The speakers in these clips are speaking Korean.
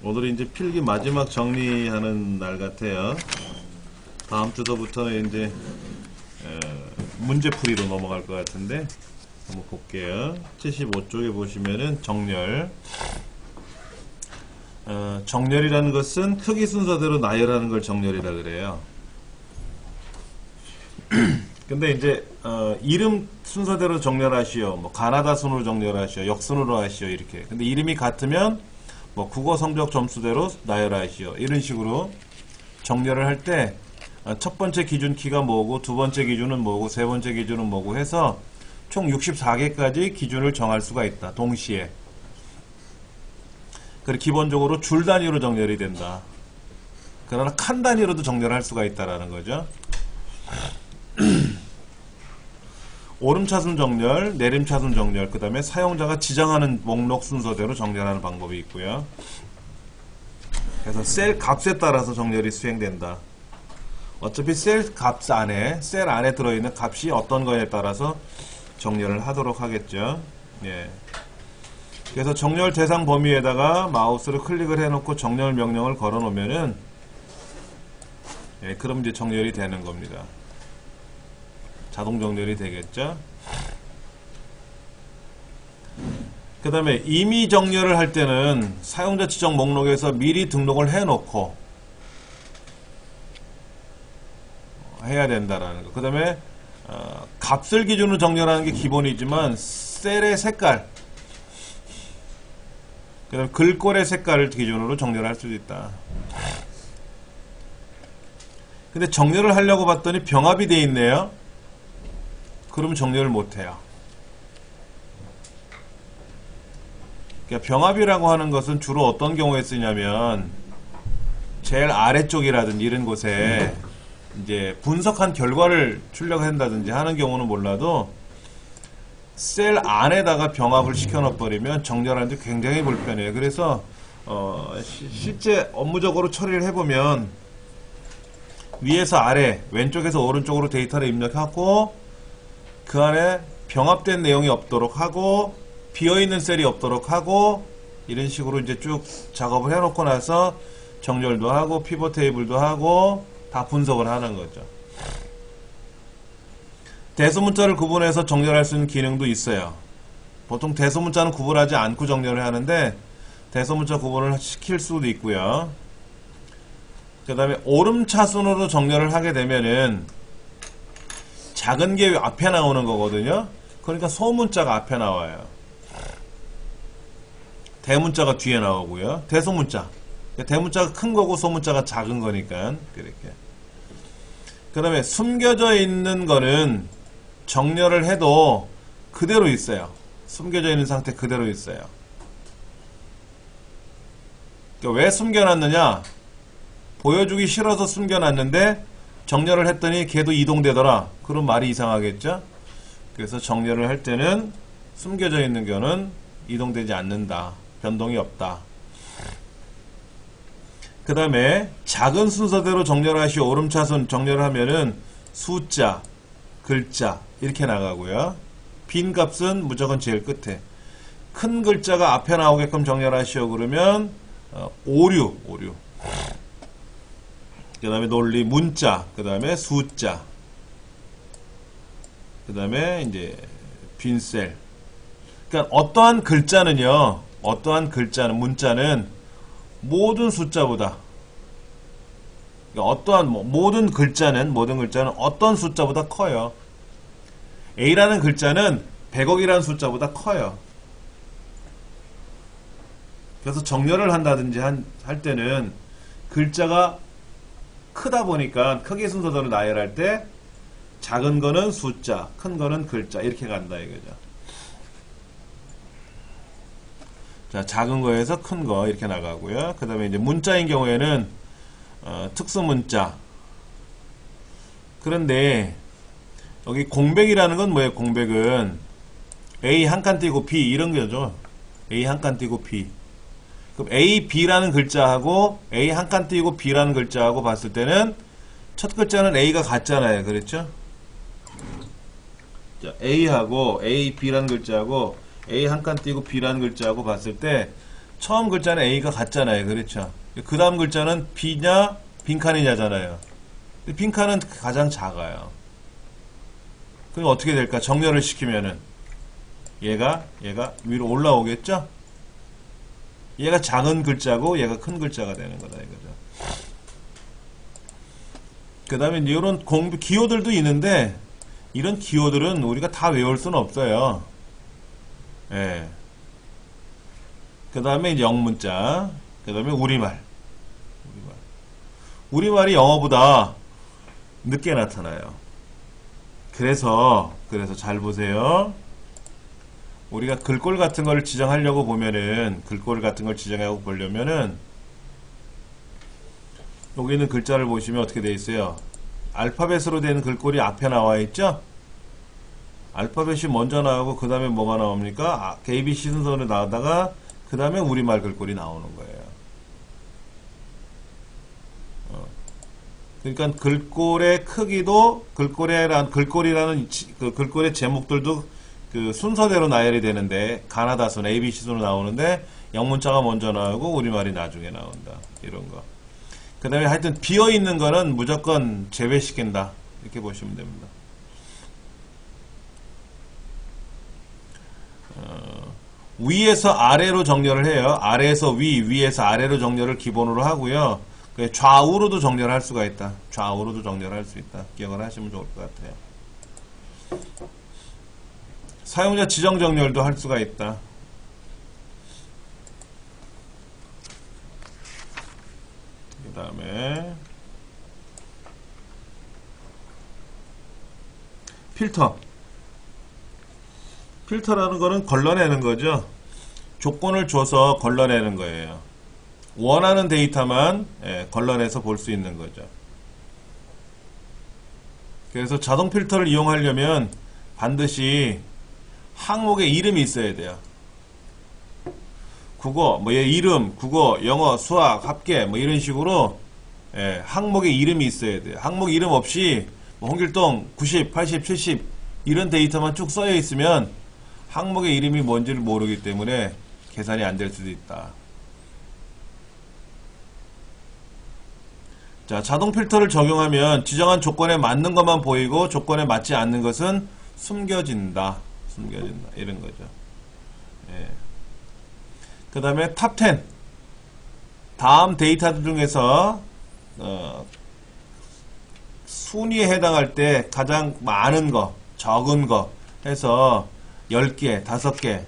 오늘이 이제 필기 마지막 정리하는 날 같아요. 다음 주부터는 이제 문제풀이로 넘어갈 것 같은데 한번 볼게요. 75쪽에 보시면은 정렬. 정렬이라는 것은 크기 순서대로 나열하는 걸 정렬이라 그래요. 근데 이제 이름 순서대로 정렬하시오, 뭐 가나다 순으로 정렬하시오, 역순으로 하시오 이렇게. 근데 이름이 같으면 뭐 국어 성적 점수대로 나열하시오 이런 식으로 정렬을 할 때 첫 번째 기준키가 뭐고, 두 번째 기준은 뭐고, 세 번째 기준은 뭐고 해서 총 64개까지 기준을 정할 수가 있다. 동시에. 그리고 기본적으로 줄 단위로 정렬이 된다. 그러나 칸 단위로도 정렬할 수가 있다라는 거죠. 오름차순 정렬, 내림차순 정렬, 그 다음에 사용자가 지정하는 목록 순서대로 정렬하는 방법이 있고요. 그래서 셀 값에 따라서 정렬이 수행된다. 어차피 셀 안에 들어있는 값이 어떤 거에 따라서 정렬을 하도록 하겠죠. 예. 그래서 정렬 대상 범위에다가 마우스를 클릭을 해놓고 정렬 명령을 걸어 놓으면은, 예, 그럼 이제 정렬이 되는 겁니다. 자동 정렬이 되겠죠. 그 다음에 임의 정렬을 할 때는 사용자 지정 목록에서 미리 등록을 해놓고 해야 된다라는 거. 그 다음에 값을 기준으로 정렬하는 게 기본이지만 셀의 색깔, 그 다음에 글꼴의 색깔을 기준으로 정렬할 수도 있다. 근데 정렬을 하려고 봤더니 병합이 돼 있네요. 그러면 정렬을 못해요. 그러니까 병합이라고 하는 것은 주로 어떤 경우에 쓰냐면 제일 아래쪽이라든지 이런 곳에 이제 분석한 결과를 출력한다든지 하는 경우는 몰라도 셀 안에다가 병합을 시켜 넣어버리면 정렬하는데 굉장히 불편해요. 그래서 실제 업무적으로 처리를 해보면 위에서 아래, 왼쪽에서 오른쪽으로 데이터를 입력하고 그 안에 병합된 내용이 없도록 하고 비어있는 셀이 없도록 하고 이런 식으로 이제 쭉 작업을 해놓고 나서 정렬도 하고 피벗 테이블도 하고 다 분석을 하는 거죠. 대소문자를 구분해서 정렬할 수 있는 기능도 있어요. 보통 대소문자는 구분하지 않고 정렬을 하는데 대소문자 구분을 시킬 수도 있고요. 그 다음에 오름차순으로 정렬을 하게 되면은 작은 게 앞에 나오는 거거든요. 그러니까 소문자가 앞에 나와요. 대문자가 뒤에 나오고요. 대소문자. 대문자가 큰 거고 소문자가 작은 거니까 그렇게. 그 다음에 숨겨져 있는 거는 정렬을 해도 그대로 있어요. 숨겨져 있는 상태 그대로 있어요. 그러니까 왜 숨겨놨느냐? 보여주기 싫어서 숨겨놨는데 정렬을 했더니 걔도 이동되더라. 그럼 말이 이상하겠죠? 그래서 정렬을 할 때는 숨겨져 있는 거는 이동되지 않는다. 변동이 없다. 그 다음에 작은 순서대로 정렬하시오. 오름차순 정렬을 하면은 숫자, 글자 이렇게 나가고요. 빈 값은 무조건 제일 끝에. 큰 글자가 앞에 나오게끔 정렬하시오. 그러면 오류. 그 다음에 논리, 문자, 그 다음에 숫자, 그 다음에 이제 빈셀. 그러니까 어떠한 글자는요, 문자는 모든 숫자보다, 그러니까 어떠한 모든 글자는 어떤 숫자보다 커요. A라는 글자는 100억이라는 숫자보다 커요. 그래서 정렬을 한다든지 할 때는 글자가 크다 보니까 크기 순서대로 나열할 때 작은 거는 숫자, 큰 거는 글자 이렇게 간다 이거죠. 자, 작은 거에서 큰 거 이렇게 나가고요. 그 다음에 이제 문자인 경우에는 특수문자. 그런데 여기 공백이라는 건 뭐예요? 공백은 A 한 칸 띄고 B 이런 거죠. A 한 칸 띄고 B. 그럼 A, B라는 글자하고 A 한 칸 띄고 B라는 글자하고 봤을 때는 첫 글자는 A가 같잖아요. 그렇죠? 자, A하고 A, B라는 글자하고 A 한 칸 띄고 B라는 글자하고 봤을 때 처음 글자는 A가 같잖아요. 그렇죠? 그 다음 글자는 B냐, 빈칸이냐잖아요. 빈칸은 가장 작아요. 그럼 어떻게 될까? 정렬을 시키면은 얘가 위로 올라오겠죠? 얘가 작은 글자고 얘가 큰 글자가 되는 거다 이거죠. 그 다음에 이런 기호들도 있는데 이런 기호들은 우리가 다 외울 수는 없어요. 예. 그 다음에 이제 영문자, 그 다음에 우리말. 우리말이 영어보다 늦게 나타나요. 그래서 잘 보세요. 우리가 글꼴 같은 걸 지정하려고 보면은, 글꼴 같은 걸 지정하고 보려면은, 여기 있는 글자를 보시면 어떻게 되어 있어요? 알파벳으로 된 글꼴이 앞에 나와 있죠? 알파벳이 먼저 나오고, 그 다음에 뭐가 나옵니까? ABC 순서로 나오다가, 그 다음에 우리말 글꼴이 나오는 거예요. 그러니까 글꼴의 크기도, 글꼴이라는 그 글꼴의 제목들도 그 순서대로 나열이 되는데, 가나다순, ABC 순으로 나오는데, 영문자가 먼저 나오고, 우리말이 나중에 나온다. 이런 거. 그 다음에 하여튼 비어있는 거는 무조건 제외시킨다. 이렇게 보시면 됩니다. 위에서 아래로 정렬을 해요. 아래에서 위에서 아래로 정렬을 기본으로 하고요. 좌우로도 정렬할 수가 있다. 좌우로도 정렬할 수 있다. 기억을 하시면 좋을 것 같아요. 사용자 지정 정렬도 할 수가 있다. 그 다음에 필터. 필터라는 거는 걸러내는 거죠. 조건을 줘서 걸러내는 거예요. 원하는 데이터만 걸러내서 볼 수 있는 거죠. 그래서 자동 필터를 이용하려면 반드시 항목에 이름이 있어야 돼요. 국어, 얘 이름, 국어, 영어, 수학, 합계, 이런 식으로 항목에 이름이 있어야 돼요. 항목 이름 없이 홍길동 90, 80, 70 이런 데이터만 쭉 써여 있으면 항목의 이름이 뭔지를 모르기 때문에 계산이 안 될 수도 있다. 자, 자동 필터를 적용하면 지정한 조건에 맞는 것만 보이고 조건에 맞지 않는 것은 숨겨진다. 이런 거죠. 예. 그 다음에 탑 10. 다음 데이터들 중에서 순위에 해당할 때 가장 많은 거, 적은 거 해서 10개, 5개,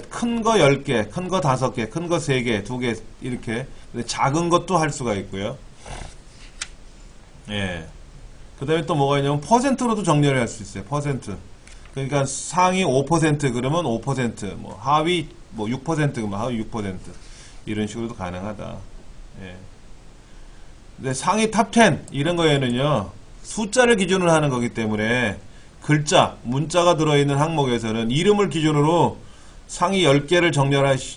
큰 거 10개, 큰 거 5개, 큰 거 3개, 2개 이렇게 작은 것도 할 수가 있고요. 예. 그 다음에 또 뭐가 있냐면 퍼센트로도 정렬을 할 수 있어요. 퍼센트. 그러니까 상위 5% 그러면 5%, 하위 6% 그러면 하위 6% 이런 식으로도 가능하다. 예. 근데 상위 탑 10 이런 거에는요 숫자를 기준으로 하는 거기 때문에 글자, 문자가 들어있는 항목에서는 이름을 기준으로 상위 10개를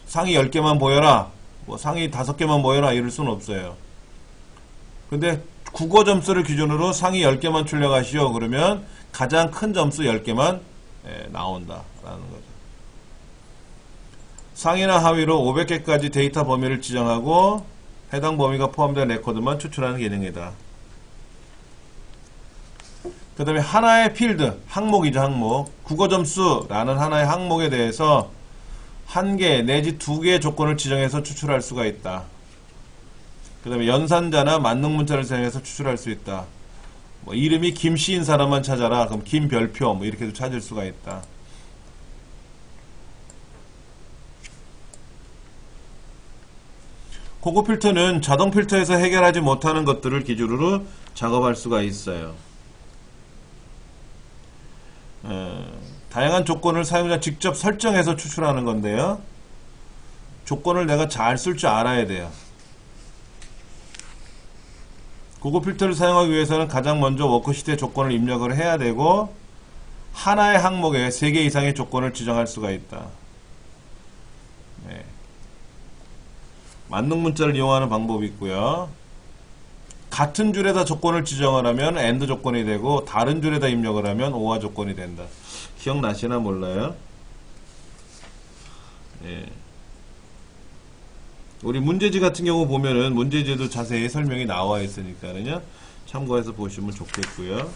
상위 10개만 보여라, 상위 5개만 보여라 이럴 수는 없어요. 근데 국어 점수를 기준으로 상위 10개만 출력하시오 그러면 가장 큰 점수 10개만 나온다 라는 거죠. 상위나 하위로 500개까지 데이터 범위를 지정하고 해당 범위가 포함된 레코드만 추출하는 기능이다. 그 다음에 하나의 필드, 항목이죠. 항목. 국어 점수라는 하나의 항목에 대해서 1개 내지 2개의 조건을 지정해서 추출할 수가 있다. 그 다음에 연산자나 만능 문자를 사용해서 추출할 수 있다. 이름이 김씨인 사람만 찾아라. 그럼 김별표 이렇게도 찾을 수가 있다. 고급 필터는 자동 필터에서 해결하지 못하는 것들을 기준으로 작업할 수가 있어요. 다양한 조건을 사용자 직접 설정해서 추출하는 건데요. 조건을 내가 잘 쓸 줄 알아야 돼요. 고급 필터를 사용하기 위해서는 가장 먼저 워크시트의 조건을 입력을 해야 되고 하나의 항목에 3개 이상의 조건을 지정할 수가 있다. 네. 만능 문자를 이용하는 방법이 있고요. 같은 줄에다 조건을 지정을 하면 AND 조건이 되고 다른 줄에다 입력을 하면 OR 조건이 된다. 기억나시나 몰라요? 예. 우리 문제지 같은 경우 보면은 문제지에도 자세히 설명이 나와 있으니까는요. 참고해서 보시면 좋겠고요.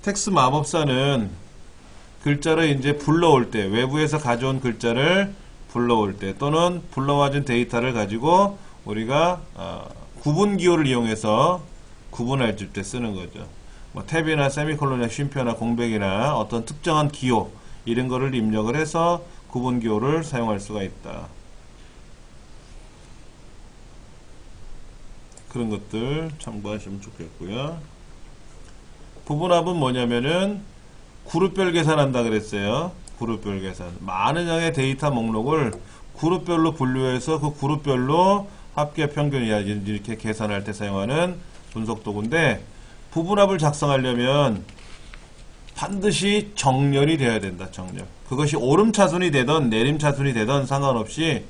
텍스 마법사는 글자를 이제 불러올 때, 외부에서 가져온 글자를 불러올 때, 또는 불러와준 데이터를 가지고 우리가 구분 기호를 이용해서 구분할 때 쓰는 거죠. 뭐 탭이나 세미콜론이나 쉼표나 공백이나 어떤 특정한 기호 이런 거를 입력을 해서 구분 기호를 사용할 수가 있다. 그런 것들 참고하시면 좋겠고요. 부분합은 뭐냐면은 그룹별 계산한다 그랬어요. 그룹별 계산. 많은 양의 데이터 목록을 그룹별로 분류해서 그 그룹별로 합계 평균이야 이렇게 계산할 때 사용하는 분석 도구인데, 부분합을 작성하려면 반드시 정렬이 돼야 된다. 정렬. 그것이 오름차순이 되던 내림차순이 되던 상관없이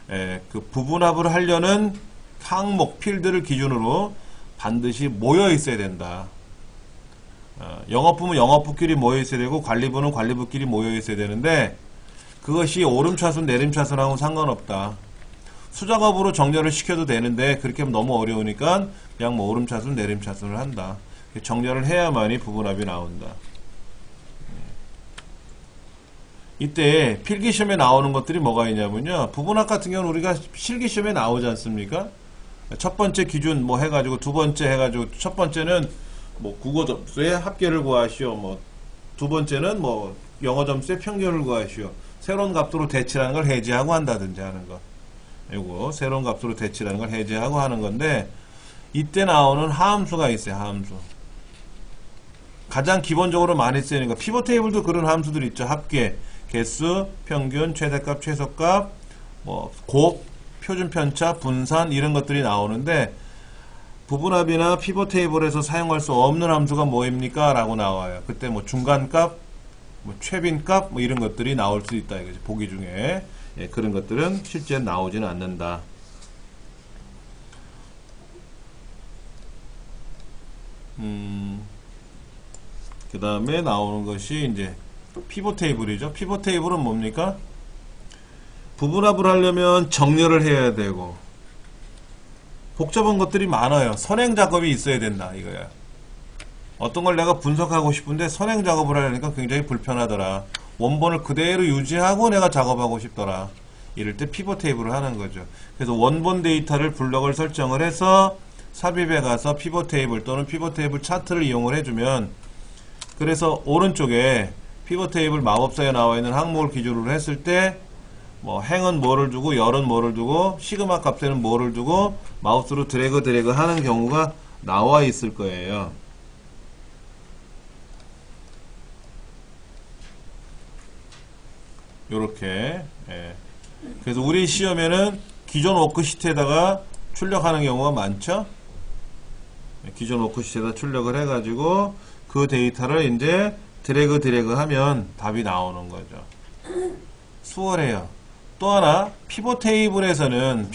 그 부분합을 하려는 항목, 필드를 기준으로 반드시 모여 있어야 된다. 영업부는 영업부끼리 모여 있어야 되고 관리부는 관리부끼리 모여 있어야 되는데, 그것이 오름차순 내림차순하고는 상관없다. 수작업으로 정렬을 시켜도 되는데 그렇게 하면 너무 어려우니까 그냥 뭐 오름차순 내림차순을 한다. 정렬을 해야만이 부분합이 나온다. 이때 필기시험에 나오는 것들이 뭐가 있냐면요, 부분합 같은 경우는 우리가 실기시험에 나오지 않습니까? 첫 번째 기준 뭐 해가지고 두 번째 해가지고, 첫 번째는 뭐 국어 점수의 합계를 구하시오, 뭐 두 번째는 뭐 영어 점수의 평균을 구하시오, 새로운 값으로 대치라는 걸 해제하고 한다든지 하는 거. 요거 새로운 값으로 대치라는 걸 해제하고 하는 건데, 이때 나오는 함수가 있어요. 함수. 가장 기본적으로 많이 쓰이는 거, 피벗 테이블도 그런 함수들이 있죠. 합계, 개수, 평균, 최대값, 최소값, 뭐 곱, 표준 편차, 분산 이런 것들이 나오는데, 부분합이나 피벗 테이블에서 사용할 수 없는 함수가 뭐입니까? 라고 나와요. 그때 뭐 중간값, 뭐 최빈값 뭐 이런 것들이 나올 수 있다 이거지. 보기 중에. 예, 그런 것들은 실제 나오지는 않는다. 그 다음에 나오는 것이 이제 피벗 테이블이죠. 피벗 테이블은 뭡니까? 부분합을 하려면 정렬을 해야 되고 복잡한 것들이 많아요. 선행 작업이 있어야 된다 이거야. 어떤 걸 내가 분석하고 싶은데 선행 작업을 하려니까 굉장히 불편하더라. 원본을 그대로 유지하고 내가 작업하고 싶더라. 이럴 때 피벗 테이블을 하는 거죠. 그래서 원본 데이터를 블럭을 설정을 해서 삽입에 가서 피벗 테이블 또는 피벗 테이블 차트를 이용을 해주면, 그래서 오른쪽에 피벗 테이블 마법사에 나와 있는 항목을 기준으로 했을 때 뭐 행은 뭐를 두고 열은 뭐를 두고 시그마 값에는 뭐를 두고 마우스로 드래그 하는 경우가 나와 있을 거예요. 요렇게. 예. 그래서 우리 시험에는 기존 워크시트에다가 출력하는 경우가 많죠. 기존 워크시트에다 출력을 해가지고 그 데이터를 이제 드래그 하면 답이 나오는 거죠. 수월해요. 또 하나, 피벗 테이블에서는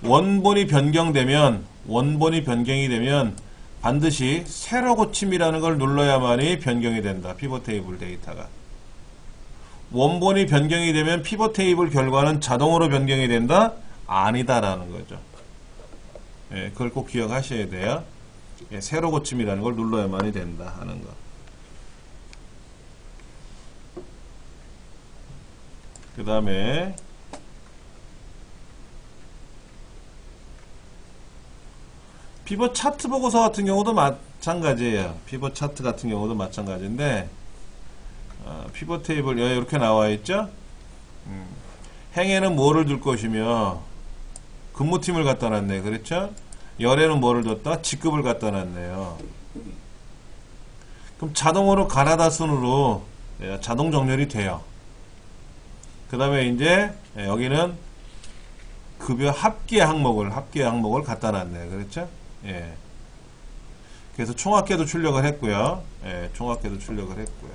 원본이 변경이 되면 반드시 세로 고침이라는 걸 눌러야만이 변경이 된다. 피벗 테이블 데이터가. 원본이 변경이 되면 피벗 테이블 결과는 자동으로 변경이 된다? 아니다라는 거죠. 예, 그걸 꼭 기억하셔야 돼요. 예, 세로 고침이라는 걸 눌러야만이 된다 하는 거. 그 다음에 피벗 차트 보고서 같은 경우도 마찬가지예요. 피벗 차트 같은 경우도 마찬가지인데, 피벗 테이블 이렇게 나와 있죠. 행에는 뭐를 둘 것이며 근무팀을 갖다 놨네. 그렇죠? 열에는 뭐를 뒀다? 직급을 갖다 놨네요. 그럼 자동으로 가나다 순으로 자동 정렬이 돼요. 그 다음에 이제 여기는 급여 합계 항목을 갖다 놨네요. 그렇죠? 예. 그래서 총합계도 출력을 했고요. 예, 총합계도 출력을 했고요.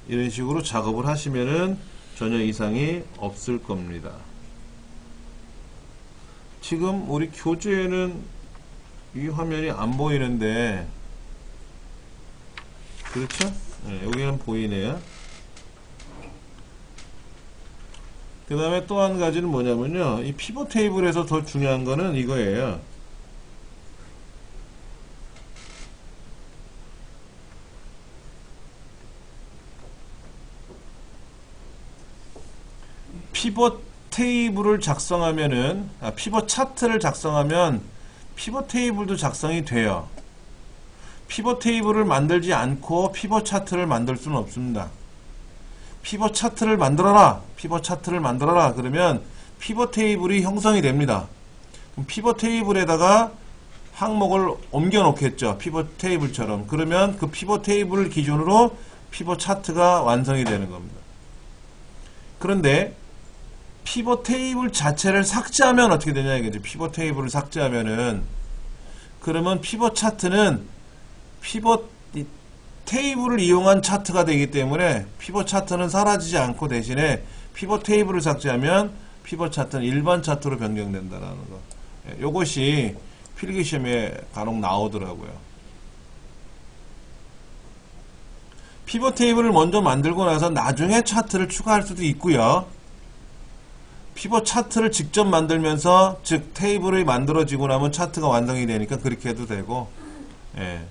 이런 식으로 작업을 하시면은 전혀 이상이 없을 겁니다. 지금 우리 교재에는 이 화면이 안 보이는데 그렇죠? 네, 여기는 보이네요. 그 다음에 또 한 가지는 뭐냐면요. 이 피벗 테이블에서 더 중요한 거는 이거예요. 피벗 테이블을 작성하면은, 피벗 차트를 작성하면 피벗 테이블도 작성이 돼요. 피벗 테이블을 만들지 않고 피벗 차트를 만들 수는 없습니다. 피벗 차트를 만들어라! 피벗 차트를 만들어라! 그러면 피벗 테이블이 형성이 됩니다. 그럼 피벗 테이블에다가 항목을 옮겨 놓겠죠. 피벗 테이블처럼. 그러면 그 피벗 테이블을 기준으로 피벗 차트가 완성이 되는 겁니다. 그런데 피벗 테이블 자체를 삭제하면 어떻게 되냐 이거죠. 피벗 테이블을 삭제하면은 그러면 피벗 차트는 피벗 테이블을 이용한 차트가 되기 때문에 피벗 차트는 사라지지 않고 대신에 피벗 테이블을 삭제하면 피벗 차트는 일반 차트로 변경된다라는 거. 요것이 필기시험에 간혹 나오더라고요. 피벗 테이블을 먼저 만들고 나서 나중에 차트를 추가할 수도 있고요. 피벗 차트를 직접 만들면서 즉 테이블이 만들어지고 나면 차트가 완성이 되니까 그렇게 해도 되고, 예.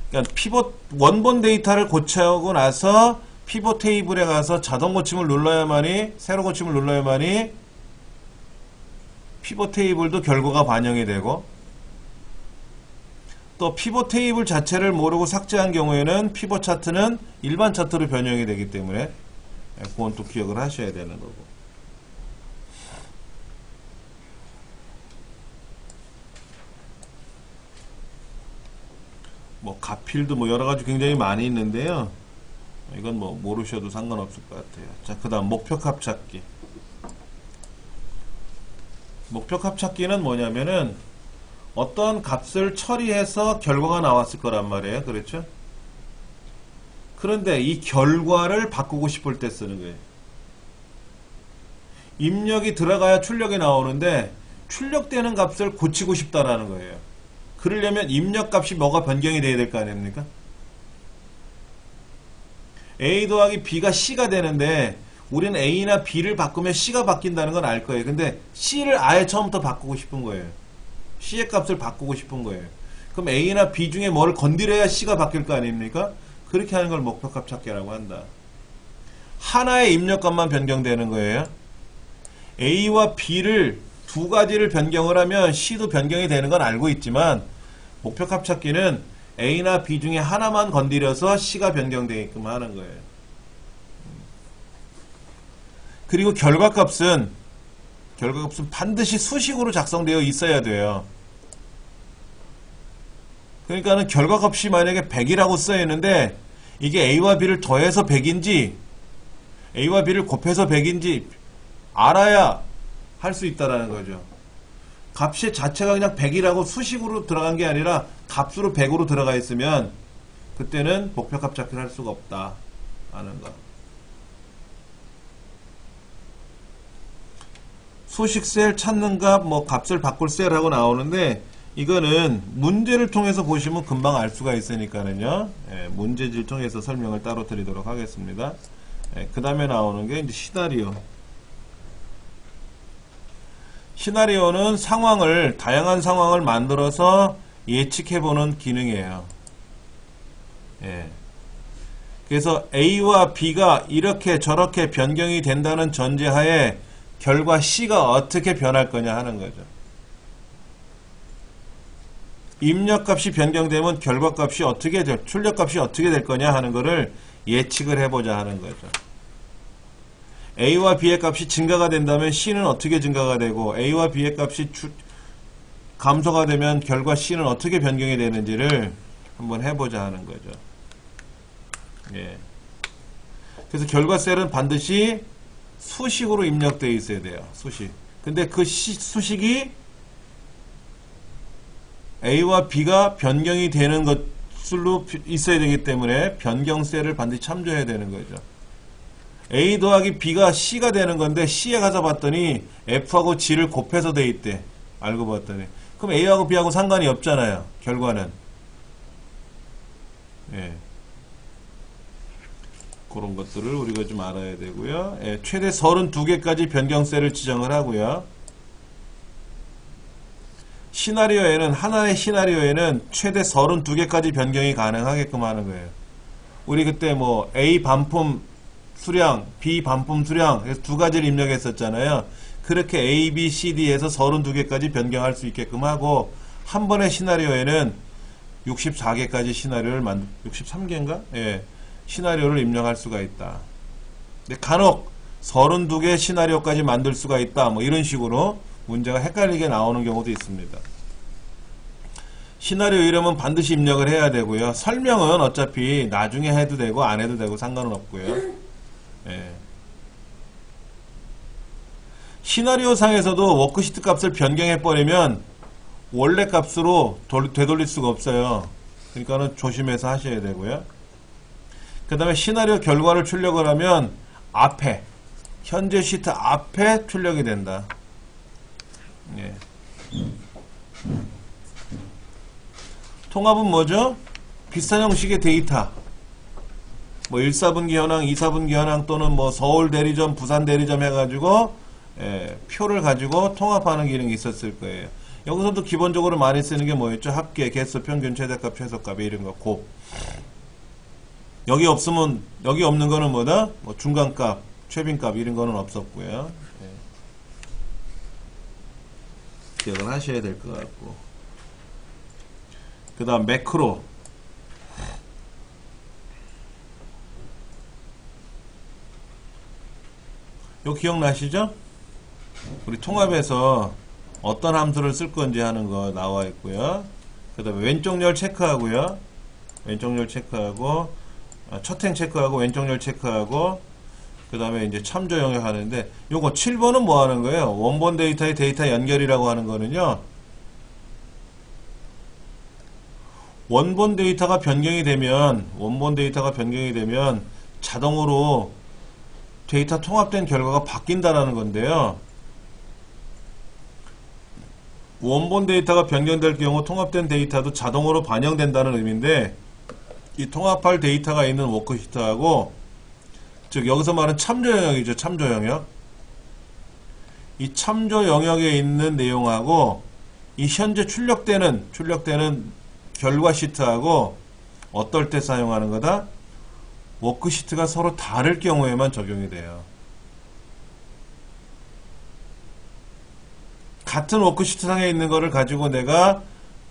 그러니까 피벗 원본 데이터를 고쳐오고 나서 피벗 테이블에 가서 자동 고침을 눌러야만이 새로 고침을 눌러야만이 피벗 테이블도 결과가 반영이 되고, 또 피벗 테이블 자체를 모르고 삭제한 경우에는 피벗 차트는 일반 차트로 변형이 되기 때문에 그건 또 기억을 하셔야 되는 거고. 뭐 가필도 뭐 여러가지 굉장히 많이 있는데요. 이건 뭐 모르셔도 상관없을 것 같아요. 자, 그 다음 목표값 찾기. 목표값 찾기는 뭐냐면은 어떤 값을 처리해서 결과가 나왔을 거란 말이에요. 그렇죠? 그런데 이 결과를 바꾸고 싶을 때 쓰는 거예요. 입력이 들어가야 출력이 나오는데 출력되는 값을 고치고 싶다라는 거예요. 그러려면 입력값이 뭐가 변경이 돼야 될 거 아닙니까? A 더하기 B가 C가 되는데 우리는 A나 B를 바꾸면 C가 바뀐다는 건 알 거예요. 근데 C를 아예 처음부터 바꾸고 싶은 거예요. C의 값을 바꾸고 싶은 거예요. 그럼 A나 B 중에 뭐를 건드려야 C가 바뀔 거 아닙니까? 그렇게 하는 걸 목표값 찾기라고 한다. 하나의 입력값만 변경되는 거예요. A와 B를 두 가지를 변경을 하면 C도 변경이 되는 건 알고 있지만 목표값 찾기는 A나 B 중에 하나만 건드려서 C가 변경되게끔 하는 거예요. 그리고 결과값은 반드시 수식으로 작성되어 있어야 돼요. 그러니까는 결과값이 만약에 100이라고 쓰여 있는데 이게 A와 B를 더해서 100인지 A와 B를 곱해서 100인지 알아야 할 수 있다라는 거죠. 값의 자체가 그냥 100이라고 수식으로 들어간 게 아니라 값으로 100으로 들어가 있으면 그때는 목표값 찾기를 할 수가 없다 하는 거. 수식 셀 찾는 값, 뭐 값을 바꿀 셀하고 나오는데 이거는 문제를 통해서 보시면 금방 알 수가 있으니까는요. 예, 문제지를 통해서 설명을 따로 드리도록 하겠습니다. 예, 그 다음에 나오는 게 이제 시나리오. 시나리오는 다양한 상황을 만들어서 예측해보는 기능이에요. 예. 그래서 A와 B가 이렇게 저렇게 변경이 된다는 전제하에 결과 C가 어떻게 변할 거냐 하는 거죠. 입력값이 변경되면 결과값이 출력값이 어떻게 될 거냐 하는 거를 예측을 해보자 하는 거죠. A와 B의 값이 증가가 된다면 C는 어떻게 증가가 되고 A와 B의 값이 감소가 되면 결과 C는 어떻게 변경이 되는지를 한번 해보자 하는 거죠. 예. 그래서 결과 셀은 반드시 수식으로 입력되어 있어야 돼요. 수식. 근데 그 수식이 A와 B가 변경이 되는 것으로 있어야 되기 때문에 변경 셀을 반드시 참조해야 되는 거죠. A 더하기 B가 C가 되는 건데 C에 가서 봤더니 F하고 G를 곱해서 돼 있대. 알고 봤더니. 그럼 A하고 B하고 상관이 없잖아요. 결과는. 예. 그런 것들을 우리가 좀 알아야 되고요. 예. 최대 32개까지 변경셀을 지정을 하고요. 시나리오에는 하나의 시나리오에는 최대 32개까지 변경이 가능하게끔 하는 거예요. 우리 그때 뭐 A 반품 수량, B 반품 수량 그래서 두 가지를 입력했었잖아요. 그렇게 A, B, C, D에서 32개까지 변경할 수 있게끔 하고 한 번의 시나리오에는 64개까지 시나리오를 63개인가? 예. 시나리오를 입력할 수가 있다. 근데 간혹 32개 시나리오까지 만들 수가 있다. 뭐 이런 식으로 문제가 헷갈리게 나오는 경우도 있습니다. 시나리오 이름은 반드시 입력을 해야 되고요. 설명은 어차피 나중에 해도 되고 안 해도 되고 상관은 없고요. 예. 시나리오 상에서도 워크시트 값을 변경해 버리면 원래 값으로 되돌릴 수가 없어요. 그러니까는 조심해서 하셔야 되고요. 그 다음에 시나리오 결과를 출력을 하면 앞에 현재 시트 앞에 출력이 된다. 예. 통합은 뭐죠? 비슷한 형식의 데이터 뭐 1사분기 현황, 2사분기 현황 또는 뭐 서울 대리점, 부산 대리점 해가지고 예, 표를 가지고 통합하는 기능이 있었을 거예요. 여기서도 기본적으로 많이 쓰는 게 뭐였죠? 합계, 개수, 평균, 최대값, 최소값 이런 거 곱. 여기 없으면 여기 없는 거는 뭐다? 뭐 중간값, 최빈값 이런 거는 없었고요. 예. 기억을 하셔야 될 것 같고. 그 다음 매크로. 요 기억나시죠? 우리 통합에서 어떤 함수를 쓸 건지 하는 거 나와 있고요. 그 다음에 왼쪽 열 체크하고요. 왼쪽 열 체크하고 첫행 체크하고 왼쪽 열 체크하고 그 다음에 이제 참조 영역 하는데 요거 7번은 뭐 하는 거예요? 원본 데이터의 데이터 연결이라고 하는 거는요. 원본 데이터가 변경이 되면 자동으로 데이터 통합된 결과가 바뀐다라는 건데요. 원본 데이터가 변경될 경우 통합된 데이터도 자동으로 반영된다는 의미인데 이 통합할 데이터가 있는 워크시트하고 즉 여기서 말하는 참조 영역이죠. 참조 영역. 이 참조 영역에 있는 내용하고 이 현재 출력되는 결과 시트하고 어떨 때 사용하는 거다? 워크시트가 서로 다를 경우에만 적용이 돼요. 같은 워크시트 상에 있는 거를 가지고 내가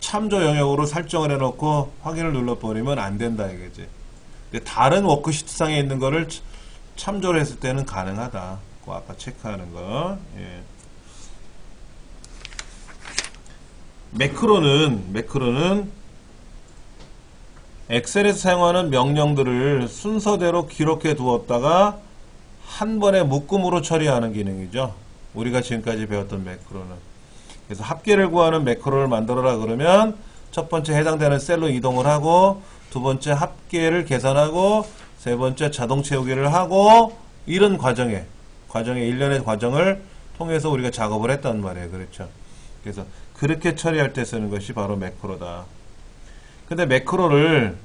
참조 영역으로 설정을 해놓고 확인을 눌러버리면 안 된다 이거지. 근데 다른 워크시트 상에 있는 거를 참조를 했을 때는 가능하다. 그 아까 체크하는 거. 예. 매크로는 엑셀에서 사용하는 명령들을 순서대로 기록해 두었다가 한 번에 묶음으로 처리하는 기능이죠. 우리가 지금까지 배웠던 매크로는. 그래서 합계를 구하는 매크로를 만들어라 그러면 첫 번째 해당되는 셀로 이동을 하고 두 번째 합계를 계산하고 세 번째 자동 채우기를 하고 이런 과정의 일련의 과정을 통해서 우리가 작업을 했단 말이에요. 그렇죠. 그래서 그렇게 처리할 때 쓰는 것이 바로 매크로다. 근데 매크로를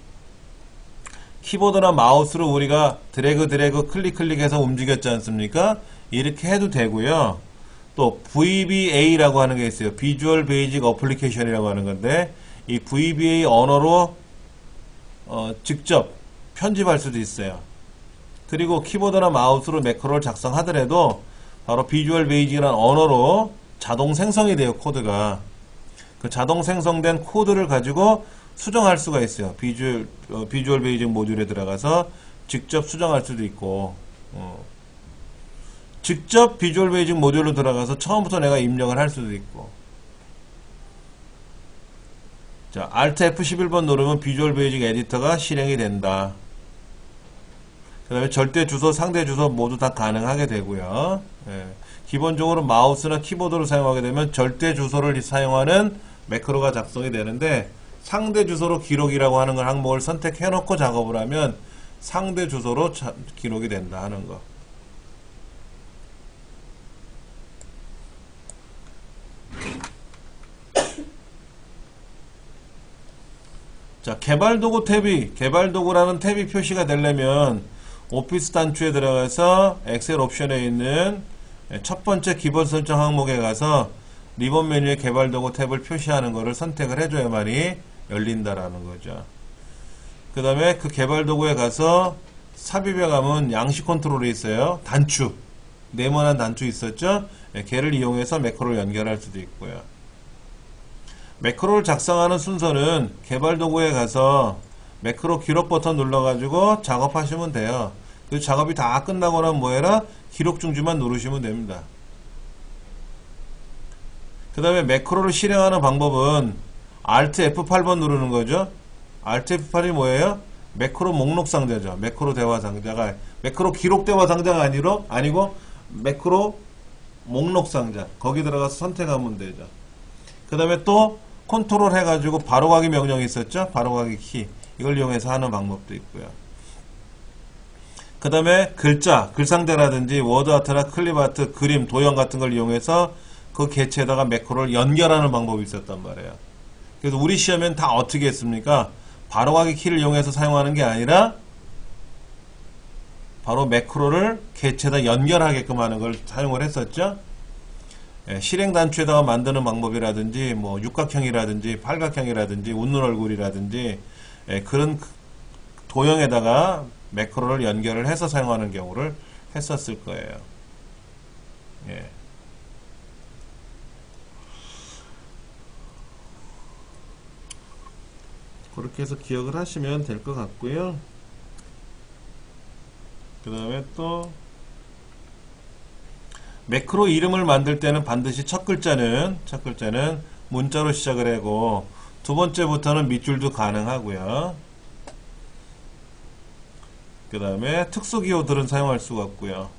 키보드나 마우스로 우리가 드래그 클릭해서 움직였지 않습니까? 이렇게 해도 되고요. 또 VBA라고 하는 게 있어요. 비주얼 베이직 어플리케이션이라고 하는 건데 이 VBA 언어로 직접 편집할 수도 있어요. 그리고 키보드나 마우스로 매크로를 작성하더라도 바로 비주얼 베이직이라는 언어로 자동 생성이 돼요. 코드가. 그 자동 생성된 코드를 가지고 수정할 수가 있어요. 비주얼 베이직 모듈에 들어가서 직접 수정할 수도 있고 직접 비주얼 베이직 모듈로 들어가서 처음부터 내가 입력을 할 수도 있고. 자, Alt F11번 누르면 비주얼 베이직 에디터가 실행이 된다. 그 다음에 절대 주소, 상대 주소 모두 다 가능하게 되고요. 예. 기본적으로 마우스나 키보드를 사용하게 되면 절대 주소를 사용하는 매크로가 작성이 되는데 상대 주소로 기록이라고 하는 걸 항목을 선택해 놓고 작업을 하면 상대 주소로 기록이 된다 하는 거. 자, 개발도구 탭이, 개발도구라는 탭이 표시가 되려면 오피스 단추에 들어가서 엑셀 옵션에 있는 첫 번째 기본 설정 항목에 가서 리본 메뉴에 개발도구 탭을 표시하는 것을 선택을 해줘야만이 열린다라는 거죠. 그 다음에 그 개발도구에 가서 삽입에 가면 양식 컨트롤이 있어요. 단추. 네모난 단추 있었죠? 걔를 이용해서 매크로를 연결할 수도 있고요. 매크로를 작성하는 순서는 개발도구에 가서 매크로 기록 버튼 눌러가지고 작업하시면 돼요. 그 작업이 다 끝나고 나면 뭐해라? 기록 중지만 누르시면 됩니다. 그 다음에 매크로를 실행하는 방법은 Alt F8번 누르는 거죠. Alt F8이 뭐예요? 매크로 목록 상자죠. 매크로 대화 상자가, 매크로 기록 대화 상자가 아니고 매크로 목록 상자. 거기 들어가서 선택하면 되죠. 그 다음에 또 컨트롤 해가지고 바로가기 명령이 있었죠. 바로가기 키. 이걸 이용해서 하는 방법도 있고요. 그 다음에 글자, 글상자라든지 워드아트나 클립아트, 그림, 도형 같은 걸 이용해서 그 개체에다가 매크로를 연결하는 방법이 있었단 말이에요. 그래서 우리 시험엔 다 어떻게 했습니까? 바로가기 키를 이용해서 사용하는 게 아니라 바로 매크로를 개체에다 연결하게끔 하는 걸 사용을 했었죠. 실행 단추에다가 만드는 방법이라든지 뭐 육각형이라든지 팔각형이라든지 웃는 얼굴이라든지 그런 도형에다가 매크로를 연결을 해서 사용하는 경우를 했었을 거예요. 예. 그렇게 해서 기억을 하시면 될 것 같고요. 그 다음에 또 매크로 이름을 만들 때는 반드시 첫 글자는 문자로 시작을 하고 두 번째부터는 밑줄도 가능하고요. 그 다음에 특수기호들은 사용할 수가 없고요.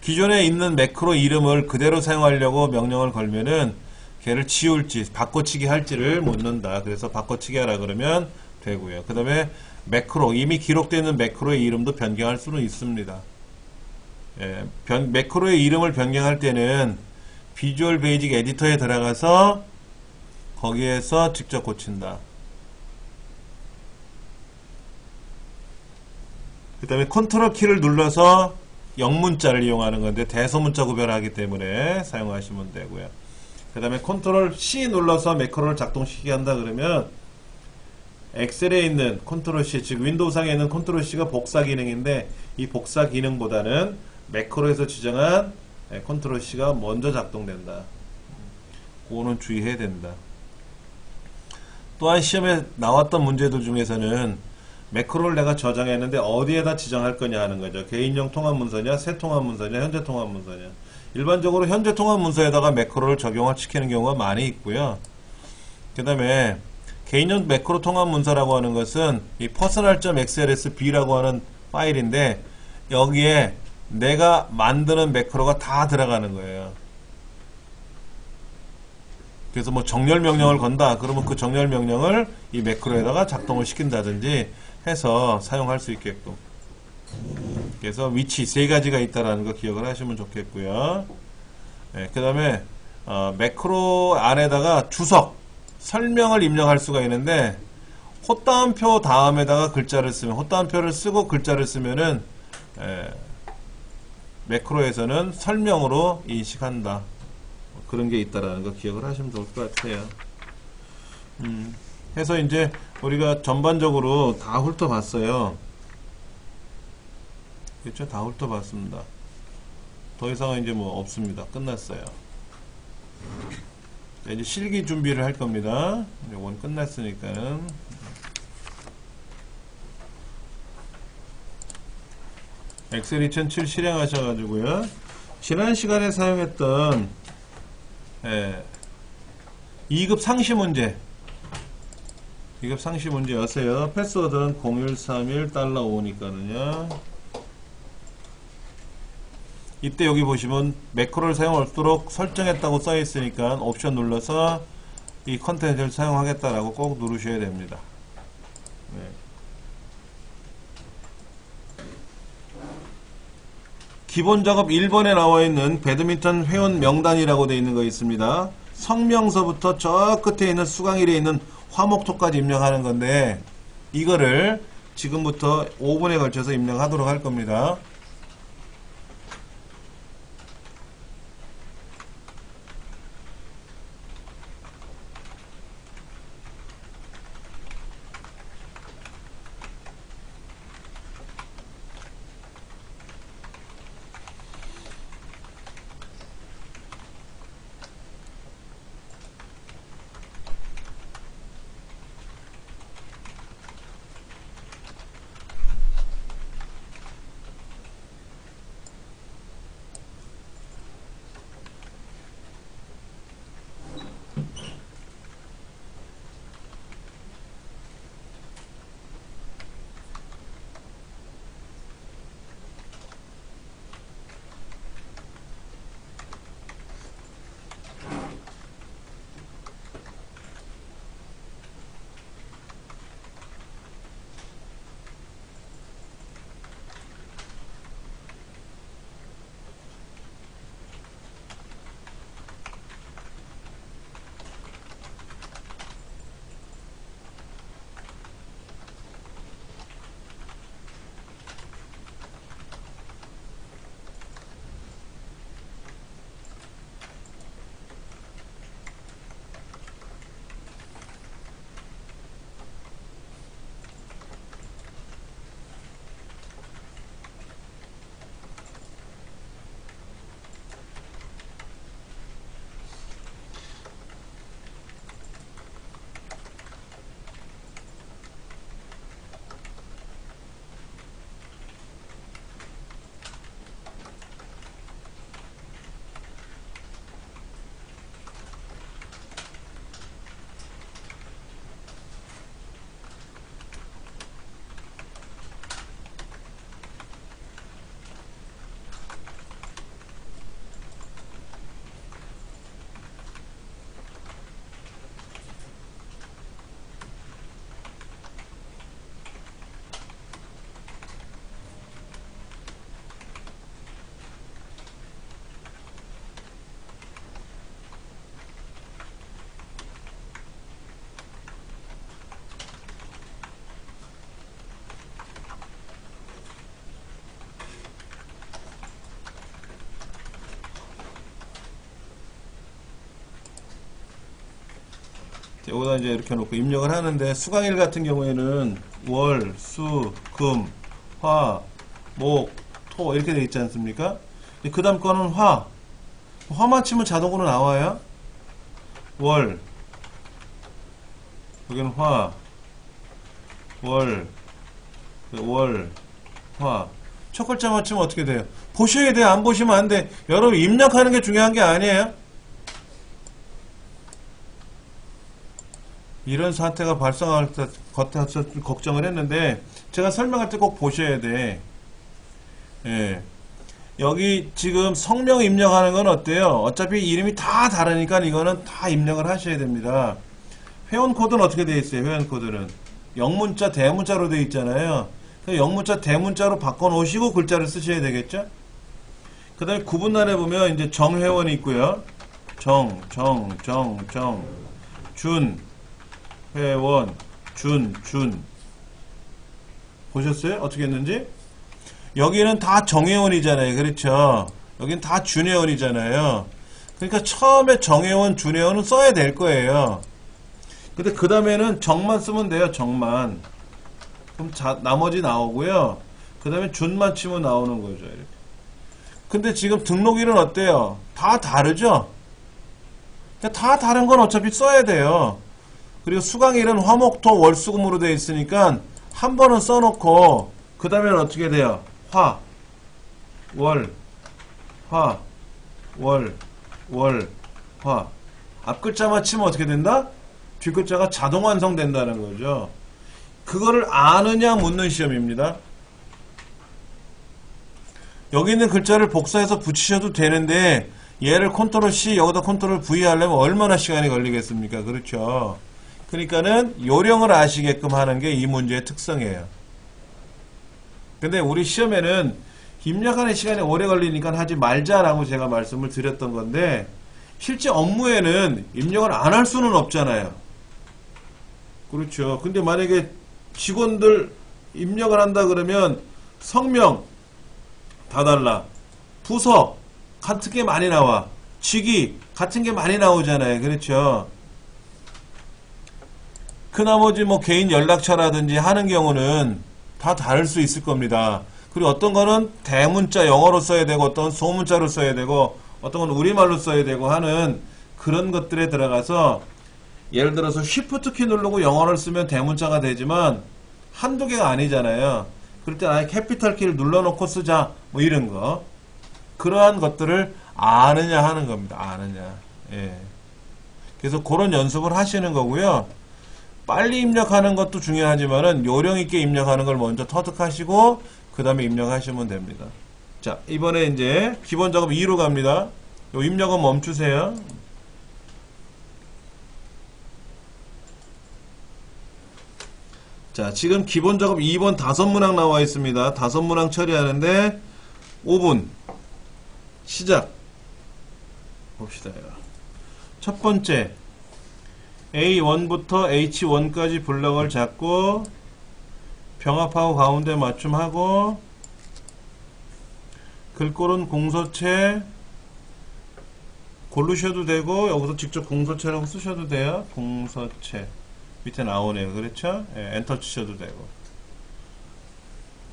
기존에 있는 매크로 이름을 그대로 사용하려고 명령을 걸면은 걔를 지울지 바꿔치기 할지를 묻는다. 그래서 바꿔치기 하라 그러면 되고요. 그 다음에 매크로, 이미 기록되어 있는 매크로의 이름도 변경할 수는 있습니다. 예, 매크로의 이름을 변경할 때는 비주얼 베이직 에디터에 들어가서 거기에서 직접 고친다. 그 다음에 컨트롤 키를 눌러서 영문자를 이용하는 건데 대소문자 구별하기 때문에 사용하시면 되고요. 그 다음에 컨트롤 C 눌러서 매크로를 작동시키게 한다 그러면 엑셀에 있는 컨트롤 C, 즉 윈도우상에 있는 컨트롤 C가 복사 기능인데 이 복사 기능보다는 매크로에서 지정한 컨트롤 C가 먼저 작동된다. 그거는 주의해야 된다. 또한 시험에 나왔던 문제들 중에서는 매크로를 내가 저장했는데 어디에다 지정할 거냐 하는 거죠. 개인용 통합 문서냐, 새 통합 문서냐, 현재 통합 문서냐. 일반적으로 현재 통합 문서에다가 매크로를 적용을 시키는 경우가 많이 있고요. 그 다음에 개인용 매크로 통합 문서라고 하는 것은 이 personal.xlsb라고 하는 파일인데 여기에 내가 만드는 매크로가 다 들어가는 거예요. 그래서 뭐 정렬 명령을 건다 그러면 그 정렬 명령을 이 매크로에다가 작동을 시킨다든지 해서 사용할 수 있게끔. 그래서 위치 세 가지가 있다라는 거 기억을 하시면 좋겠고요. 그 다음에 매크로 안에다가 주석, 설명을 입력할 수가 있는데 헛다운표 다음에다가 글자를 쓰면, 헛다운표를 쓰고 글자를 쓰면은 매크로에서는 설명으로 인식한다. 그런 게 있다라는 거 기억을 하시면 좋을 것 같아요. 해서 이제 우리가 전반적으로 다 훑어봤어요. 그렇죠? 다 훑어봤습니다. 더 이상은 이제 뭐 없습니다. 끝났어요. 이제 실기 준비를 할 겁니다. 이건 끝났으니까는. 엑셀 2007 실행하셔가지고요. 지난 시간에 사용했던 2급 상시 문제. 2급 상시 문제였어요. 패스워드는 0131$5니까는요. 이때 여기 보시면 매크로를 사용할수록 설정했다고 써 있으니까 옵션 눌러서 이 컨텐츠를 사용하겠다라고 꼭 누르셔야 됩니다. 네. 기본 작업 1번에 나와 있는 배드민턴 회원 명단이라고 되어 있는 거 있습니다. 성명서부터 저 끝에 있는 수강일에 있는 화목토까지 입력하는 건데 이거를 지금부터 5분에 걸쳐서 입력하도록 할 겁니다. 여기다 이제 이렇게 놓고 입력을 하는데 수강일 같은 경우에는 월, 수, 금, 화, 목, 토 이렇게 돼 있지 않습니까? 그 다음 거는 화. 화만 치면 자동으로 나와요. 월. 여기는 화. 월. 월. 화. 첫 글자만 치면 어떻게 돼요? 보셔야 돼요. 안 보시면 안 돼. 여러분 입력하는 게 중요한 게 아니에요. 이런 사태가 발생할 것 같아서 걱정을 했는데 제가 설명할 때 꼭 보셔야 돼. 예. 여기 지금 성명 입력하는 건 어때요? 어차피 이름이 다 다르니까 이거는 다 입력을 하셔야 됩니다. 회원 코드는 어떻게 되어 있어요? 회원 코드는 영문자 대문자로 되어 있잖아요. 영문자 대문자로 바꿔 놓으시고 글자를 쓰셔야 되겠죠? 그 다음에 구분란에 보면 이제 정회원이 있고요. 준 회원, 준. 보셨어요? 어떻게 했는지? 여기는 다 정회원이잖아요. 그렇죠? 여기는 다 준회원이잖아요. 그러니까 처음에 정회원, 준회원은 써야 될 거예요. 근데 그 다음에는 정만 쓰면 돼요. 정만. 그럼 나머지 나오고요. 그 다음에 준만 치면 나오는 거죠. 이렇게. 근데 지금 등록일은 어때요? 다 다르죠? 다 다른 건 어차피 써야 돼요. 그리고 수강일은 화목토 월수금으로 되어 있으니까 한 번은 써놓고 그 다음에는 어떻게 돼요? 화, 월, 화, 월, 화. 앞글자만 치면 어떻게 된다? 뒷글자가 자동 완성된다는 거죠. 그거를 아느냐 묻는 시험입니다. 여기 있는 글자를 복사해서 붙이셔도 되는데 얘를 컨트롤 C 여기다 컨트롤 V 하려면 얼마나 시간이 걸리겠습니까? 그렇죠. 그러니까는 요령을 아시게끔 하는 게 이 문제의 특성이에요. 근데 우리 시험에는 입력하는 시간이 오래 걸리니까 하지 말자라고 제가 말씀을 드렸던 건데 실제 업무에는 입력을 안 할 수는 없잖아요. 그렇죠. 근데 만약에 직원들 입력을 한다 그러면 성명 다 달라. 부서 같은 게 많이 나와. 직위 같은 게 많이 나오잖아요. 그렇죠. 그 나머지 뭐 개인 연락처라든지 하는 경우는 다 다를 수 있을 겁니다. 그리고 어떤 거는 대문자 영어로 써야 되고 어떤 소문자로 써야 되고 어떤 건 우리말로 써야 되고 하는 그런 것들에 들어가서 예를 들어서 Shift 키 누르고 영어를 쓰면 대문자가 되지만 한두 개가 아니잖아요. 그럴 때 아예 캐피탈 키를 눌러놓고 쓰자 뭐 이런 거 그러한 것들을 아느냐 하는 겁니다. 아느냐. 예. 그래서 그런 연습을 하시는 거고요. 빨리 입력하는 것도 중요하지만은 요령 있게 입력하는 걸 먼저 터득하시고 그 다음에 입력하시면 됩니다. 자, 이번에 이제 기본 작업 2로 갑니다. 요 입력은 멈추세요. 자, 지금 기본 작업 2번 5문항 나와 있습니다. 5문항 처리하는데 5분 시작 봅시다. 첫 번째 A1부터 H1까지 블럭을 잡고 병합하고 가운데 맞춤하고 글꼴은 공서체 고르셔도 되고 여기서 직접 공서체라고 쓰셔도 돼요. 공서체 밑에 나오네요. 그렇죠? 예, 엔터 치셔도 되고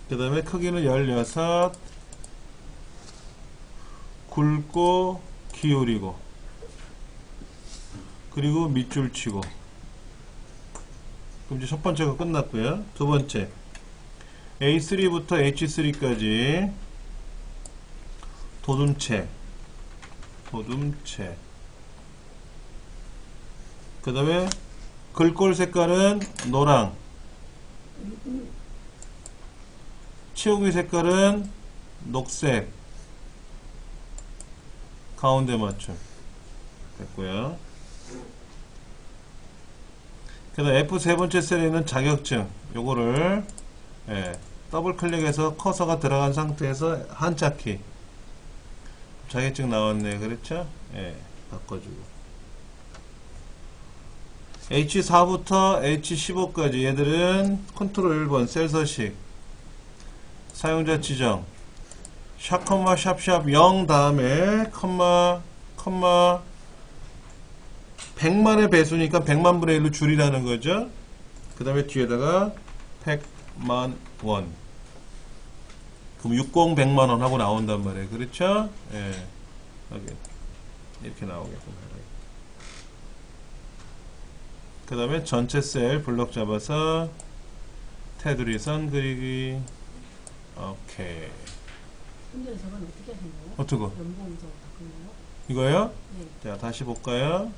그 다음에 크기는 16 굵고 기울이고 그리고 밑줄 치고 그럼 이제 첫 번째가 끝났고요. 두 번째 A3부터 H3까지 도둠체 그 다음에 글꼴 색깔은 노랑 치우기 색깔은 녹색 가운데 맞춤 됐고요. 그 다음 F 세 번째 셀에 있는 자격증 요거를 더블 클릭해서 커서가 들어간 상태에서 한자키 자격증 나왔네. 그렇죠? 바꿔주고 H4부터 H15까지 얘들은 컨트롤 1번 셀 서식 사용자 지정 샵 컴마 샵샵 0 다음에 컴마 100만의 배수니까 100만 분의 1로 줄이라는 거죠. 그 다음에 뒤에다가 100만 원 그럼 60 100만 원 하고 나온단 말이에요. 그렇죠? 이렇게 나오게끔 그 다음에 전체 셀 블럭 잡아서 테두리 선 그리기 오케이. 근데 저건 어떻게 하는 거예요? 어떻게? 연봉 저거 바꾸나요? 이거요? 네. 자 다시 볼까요?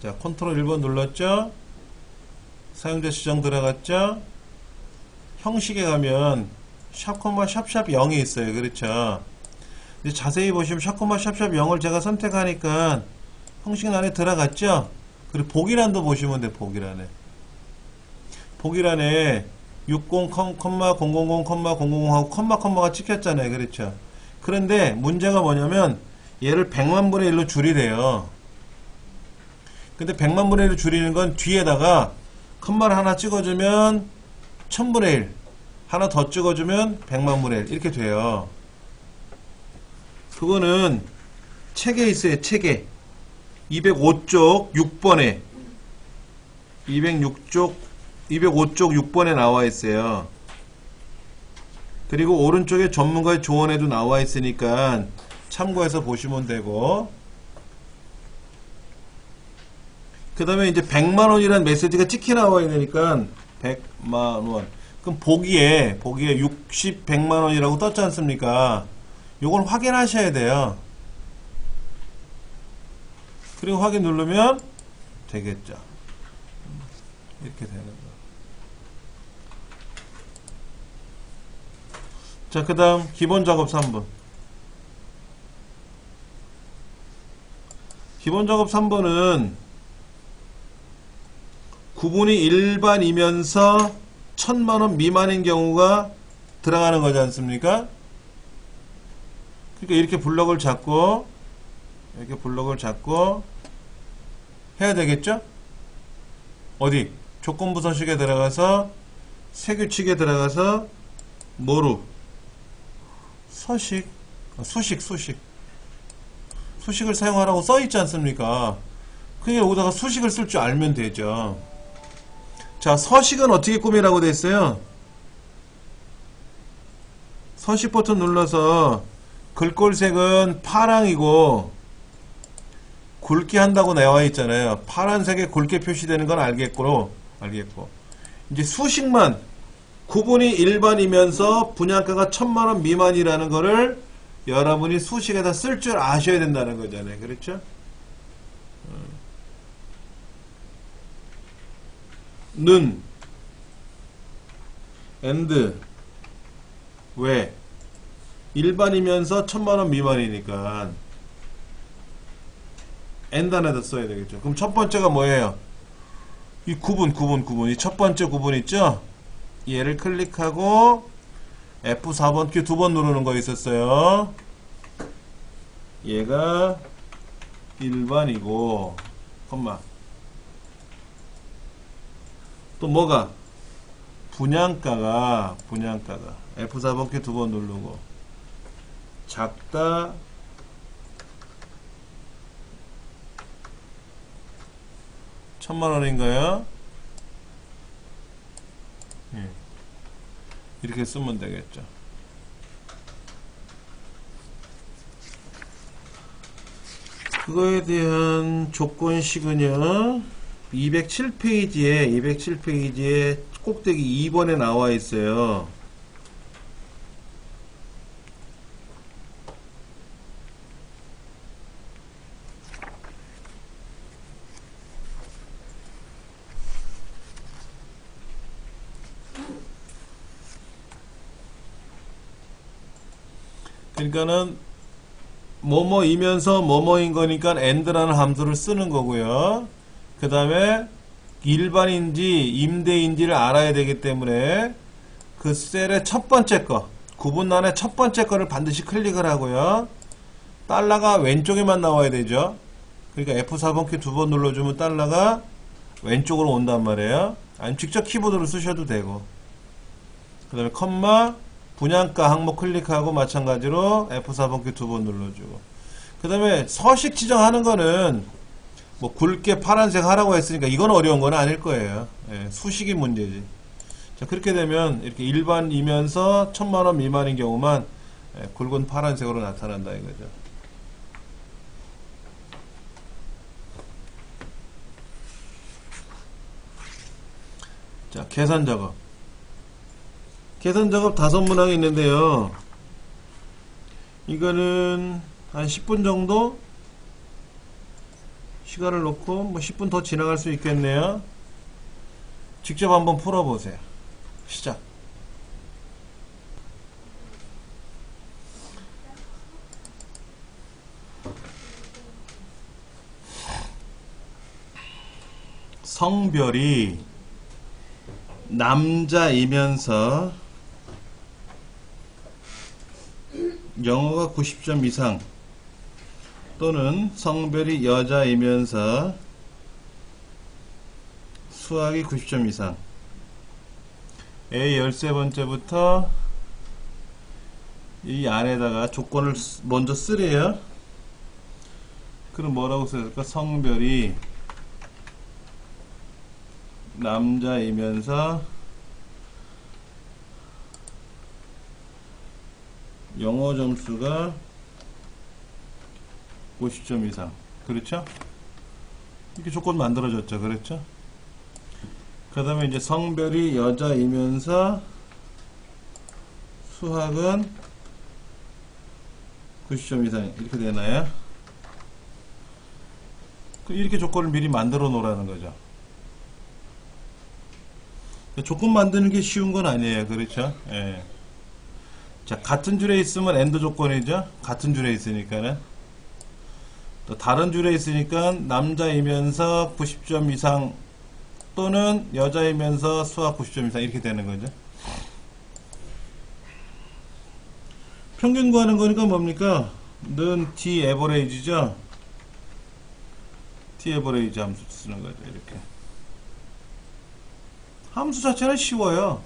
자 컨트롤 1번 눌렀죠? 사용자 지정 들어갔죠? 형식에 가면 샵콤마 샵샵 0이 있어요. 그렇죠? 이제 자세히 보시면 샵콤마 샵샵 0을 제가 선택하니까 형식 안에 들어갔죠? 그리고 보기란도 보시면 돼. 보기란에 60, 000, 000, 하고 컴마가 찍혔잖아요. 그렇죠? 그런데 문제가 뭐냐면 얘를 100만 분의 1로 줄이래요. 근데 100만 분의 1로 줄이는 건 뒤에다가 컴마를 하나 찍어주면 1000분의 1 하나 더 찍어주면 100만 분의 1 이렇게 돼요. 그거는 책에 있어요. 책에 205쪽 6번에 205쪽 6번에 나와 있어요. 그리고 오른쪽에 전문가의 조언에도 나와 있으니까 참고해서 보시면 되고 그 다음에 이제 100만원이라는 메시지가 찍혀 나와 있으니까 100만원 그럼 보기에 60, 100만원이라고 떴지 않습니까? 요걸 확인하셔야 돼요. 그리고 확인 누르면 되겠죠. 이렇게 되는 거. 자, 그 다음 기본 작업 3번. 기본 작업 3번은 구분이 일반이면서 1000만원 미만인 경우가 들어가는 거지 않습니까? 그러니까 이렇게 블럭을 잡고 해야 되겠죠? 어디? 조건부 서식에 들어가서 세규칙에 들어가서 뭐로? 서식, 수식을 사용하라고 써있지 않습니까? 그냥 여기다가 수식을 쓸 줄 알면 되죠. 자, 서식은 어떻게 꾸미라고 돼 있어요? 서식 버튼 눌러서 글꼴색은 파랑이고 굵게 한다고 나와 있잖아요. 파란색에 굵게 표시되는 건 알겠고 이제 수식만 구분이 일반이면서 분양가가 1000만원 미만이라는 거를 여러분이 수식에다 쓸 줄 아셔야 된다는 거잖아요. 그렇죠? 는 and 왜 일반이면서 1000만원 미만이니까 and 안에다 써야 되겠죠. 그럼 첫 번째가 뭐예요? 이 구분 이 첫 번째 구분 있죠? 얘를 클릭하고 F4번 키 2번 누르는 거 있었어요. 얘가 일반이고 컴마 또 뭐가? 분양가가 F4번 키 2번 누르고 작다 1000만원인가요? 예. 이렇게 쓰면 되겠죠. 그거에 대한 조건식은요 207페이지에 꼭대기 2번에 나와 있어요. 그러니까는 뭐뭐이면서 뭐뭐인 거니까 and라는 함수를 쓰는 거고요. 그 다음에 일반인지 임대인지를 알아야 되기 때문에 그 셀의 첫 번째 거 구분란의 첫 번째 거를 반드시 클릭을 하고요. 달러가 왼쪽에만 나와야 되죠. 그러니까 F4번 키 2번 눌러주면 달러가 왼쪽으로 온단 말이에요. 아니면 직접 키보드로 쓰셔도 되고 그 다음에 컴마 분양가 항목 클릭하고 마찬가지로 F4번 키 2번 눌러주고 그 다음에 서식 지정하는 거는 뭐 굵게 파란색 하라고 했으니까 이건 어려운 건 아닐 거예요. 예, 수식이 문제지. 자, 그렇게 되면 이렇게 일반이면서 1000만원 미만인 경우만 굵은 파란색으로 나타난다 이거죠. 자, 계산 작업. 계산 작업 5문항이 있는데요. 이거는 한 10분 정도 시간을 놓고 뭐 10분 더 지나갈 수 있겠네요. 직접 한번 풀어보세요. 시작. 성별이 남자이면서 영어가 90점 이상 또는 성별이 여자이면서 수학이 90점 이상 A 13번째부터 이 안에다가 조건을 먼저 쓰래요. 그럼 뭐라고 써야 될까? 성별이 남자이면서 영어 점수가 50점 이상. 그렇죠? 이렇게 조건 만들어졌죠. 그렇죠? 그 다음에 이제 성별이 여자이면서 수학은 90점 이상. 이렇게 되나요? 이렇게 조건을 미리 만들어 놓으라는 거죠. 조건 만드는 게 쉬운 건 아니에요. 그렇죠? 예. 자, 같은 줄에 있으면 AND 조건이죠. 같은 줄에 있으니까는. 또 다른 줄에 있으니까 남자이면서 90점 이상 또는 여자이면서 수학 90점 이상 이렇게 되는 거죠. 평균 구하는 거니까 뭡니까? 는 D 에버레이지죠. t-average 함수 쓰는 거죠. 이렇게. 함수 자체는 쉬워요.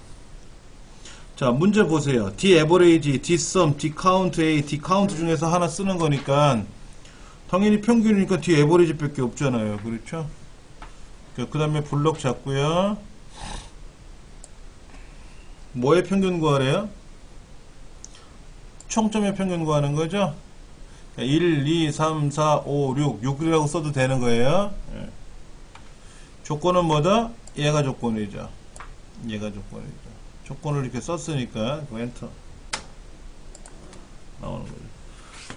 자, 문제 보세요. d-average, d-sum, d-count A, d-count 중에서 하나 쓰는 거니까 당연히 평균이니까 d-average 밖에 없잖아요. 그렇죠? 그 다음에 블록 잡고요. 뭐의 평균 구하래요? 총점의 평균 구하는 거죠? 1, 2, 3, 4, 5, 6, 6이라고 써도 되는 거예요. 예. 조건은 뭐다? 얘가 조건이죠. 얘가 조건이죠. 조건을 이렇게 썼으니까 엔터 나오는 거죠.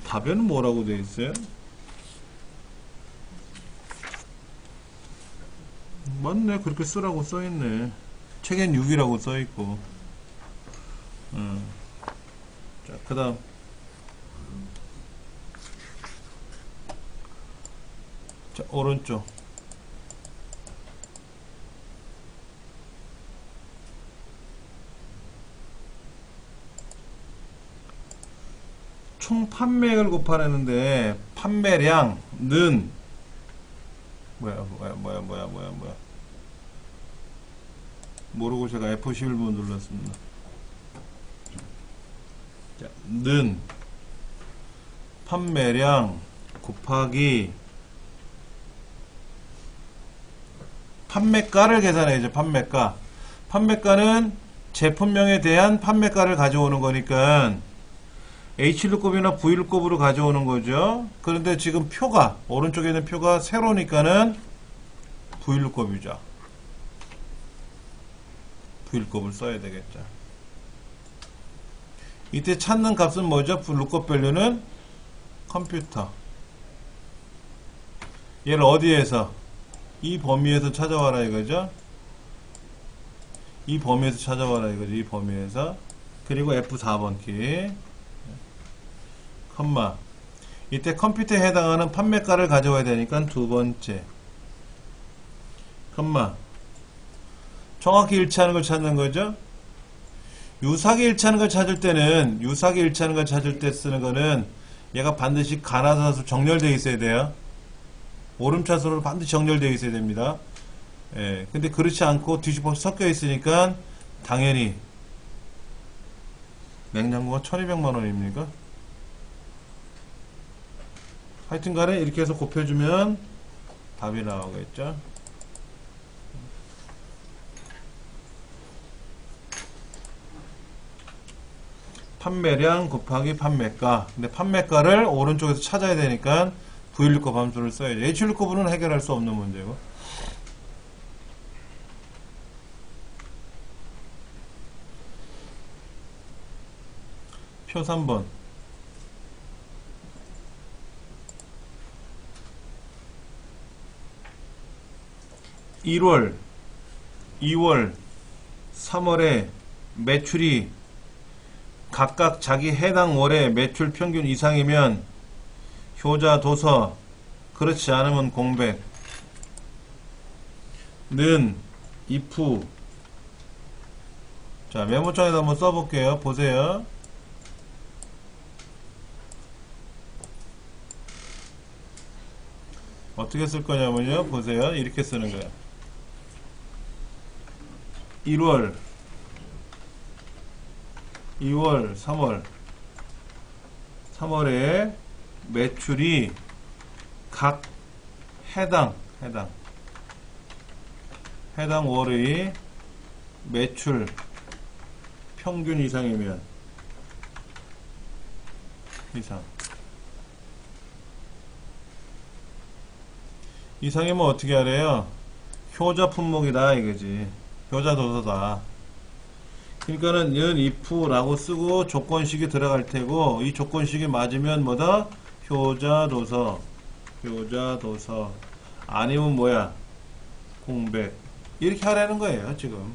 답에는 뭐라고 되어 있어요? 맞네. 그렇게 쓰라고 써있네. 책엔 6이라고 써있고. 자, 그 다음 자, 오른쪽 총 판매액을 곱하라는데 판매량은 뭐야 모르고 제가 F11번 눌렀습니다. 자, 는 판매량 곱하기 판매가를 계산해야죠. 판매가는 제품명에 대한 판매가를 가져오는 거니까 H1급이나 V1급으로 가져오는 거죠. 그런데 지금 표가 오른쪽에 있는 표가 세로니까는 V1급이죠. V1급을 써야 되겠죠. 이때 찾는 값은 뭐죠? lookup value는 컴퓨터. 얘를 어디에서? 이 범위에서 찾아와라 이거죠. 이 범위에서 찾아와라 이거죠. 이 범위에서. 그리고 F4번 키. 컴마. 이때 컴퓨터에 해당하는 판매가를 가져와야 되니까 두 번째. 컴마. 정확히 일치하는 걸 찾는 거죠. 유사하게 일치하는 걸 찾을 때는 유사하게 일치하는 걸 찾을 때 쓰는 거는 얘가 반드시 가나다수 정렬되어 있어야 돼요. 오름차수로 반드시 정렬되어 있어야 됩니다. 예, 근데 그렇지 않고 뒤집어 섞여 있으니까 당연히 냉장고가 1200만원입니까? 하여튼 간에 이렇게 해서 곱해주면 답이 나오겠죠. 판매량 곱하기 판매가. 근데 판매가를 오른쪽에서 찾아야 되니까 V1급 함수를 써야죠. H1급은 해결할 수 없는 문제고. 표 3번. 1월, 2월, 3월에 매출이 각각 자기 해당 월의 매출 평균 이상이면 효자 도서, 그렇지 않으면 공백. 는 if. 자, 메모장에다 한번 써볼게요. 보세요. 어떻게 쓸 거냐면요. 보세요. 이렇게 쓰는 거예요. 1월, 2월, 3월에 매출이 각 해당 월의 매출 평균 이상이면 이상이면 어떻게 하래요? 효자 품목이다 이거지. 효자 도서다. 그러니까는 if라고 쓰고 조건식이 들어갈 테고, 이 조건식이 맞으면 뭐다? 효자 도서. 아니면 뭐야? 공백. 이렇게 하라는 거예요, 지금.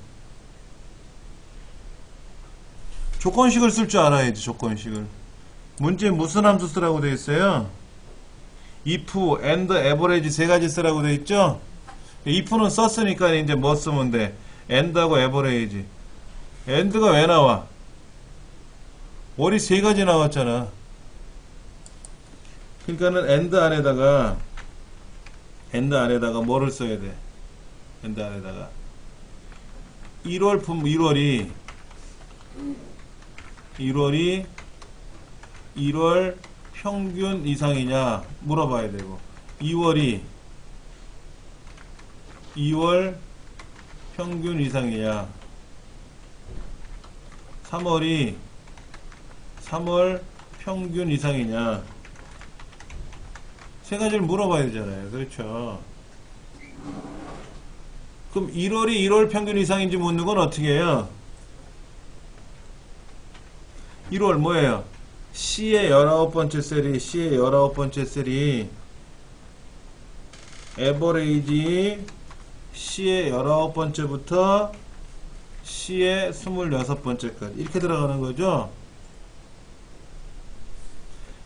조건식을 쓸 줄 알아야지, 조건식을. 문제에 무슨 함수 쓰라고 되어 있어요? if, and, average 세 가지 쓰라고 되어 있죠? if는 썼으니까 이제 뭐 쓰면 돼? and하고 average. and가 왜 나와? 월이 세 가지 나왔잖아. 그러니까는 and 안에다가 and 안에다가 뭐를 써야 돼? and 안에다가 1월이 1월 평균 이상이냐 물어봐야 되고 2월 평균 이상이냐 3월 평균 이상이냐 세 가지를 물어봐야 되잖아요. 그렇죠. 그럼 1월이 1월 평균 이상인지 묻는 건 어떻게 해요? 1월 뭐예요? C의 19번째 셀이 에버레이지 C의 19번째부터 C의 26번째까지 이렇게 들어가는 거죠.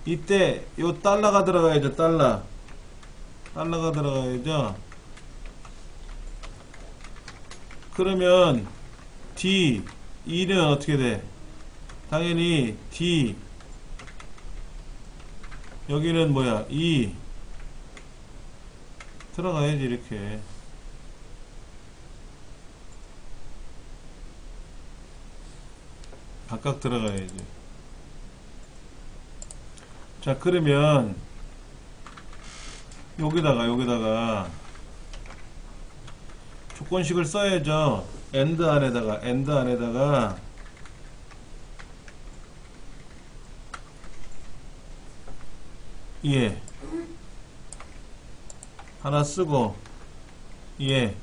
이때 요 달러가 들어가야죠. 달러가 들어가야죠. 그러면 D, E는 어떻게 돼? 당연히 D 여기는 뭐야? E 들어가야지. 이렇게 각각 들어가야지. 자, 그러면 여기다가 조건식을 써야죠. and 안에다가 예 하나 쓰고 예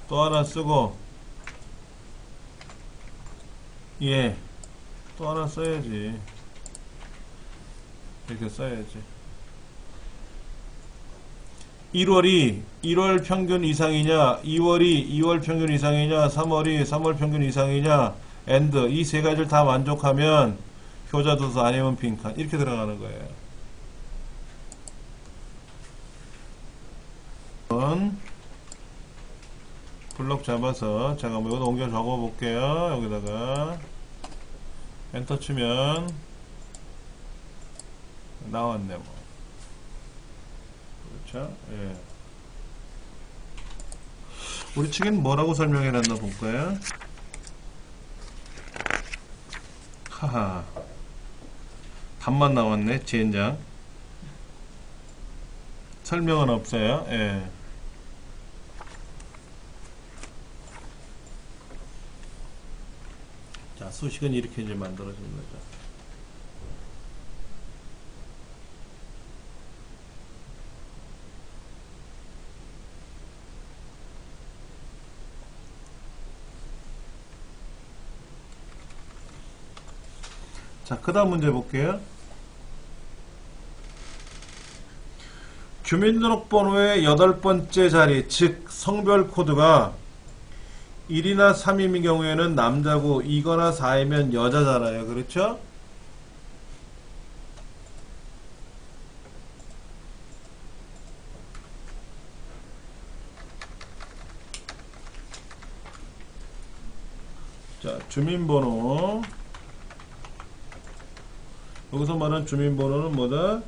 또 하나 쓰고 예 또 하나 써야지. 이렇게 써야지. 1월 평균 이상이냐, 2월 평균 이상이냐, 3월 평균 이상이냐, and 이 세 가지를 다 만족하면 효자도서 아니면 빈칸 이렇게 들어가는 거예요. 블럭 잡아서 제가 뭐 이거 옮겨 적어 볼게요. 여기다가 엔터 치면 나왔네 뭐. 그렇죠? 예. 우리 측엔 뭐라고 설명해 놨나 볼까요? 하하. 답만 나왔네. 젠장. 설명은 없어요. 예. 자, 수식은 이렇게 이제 만들어지는 거죠. 자, 그 다음 문제 볼게요. 주민등록번호의 8번째 자리, 즉 성별 코드가 1이나 3임인 경우에는 남자고 2거나 4이면 여자잖아요. 그렇죠? 자, 주민번호. 여기서 말하는 주민번호는 뭐다?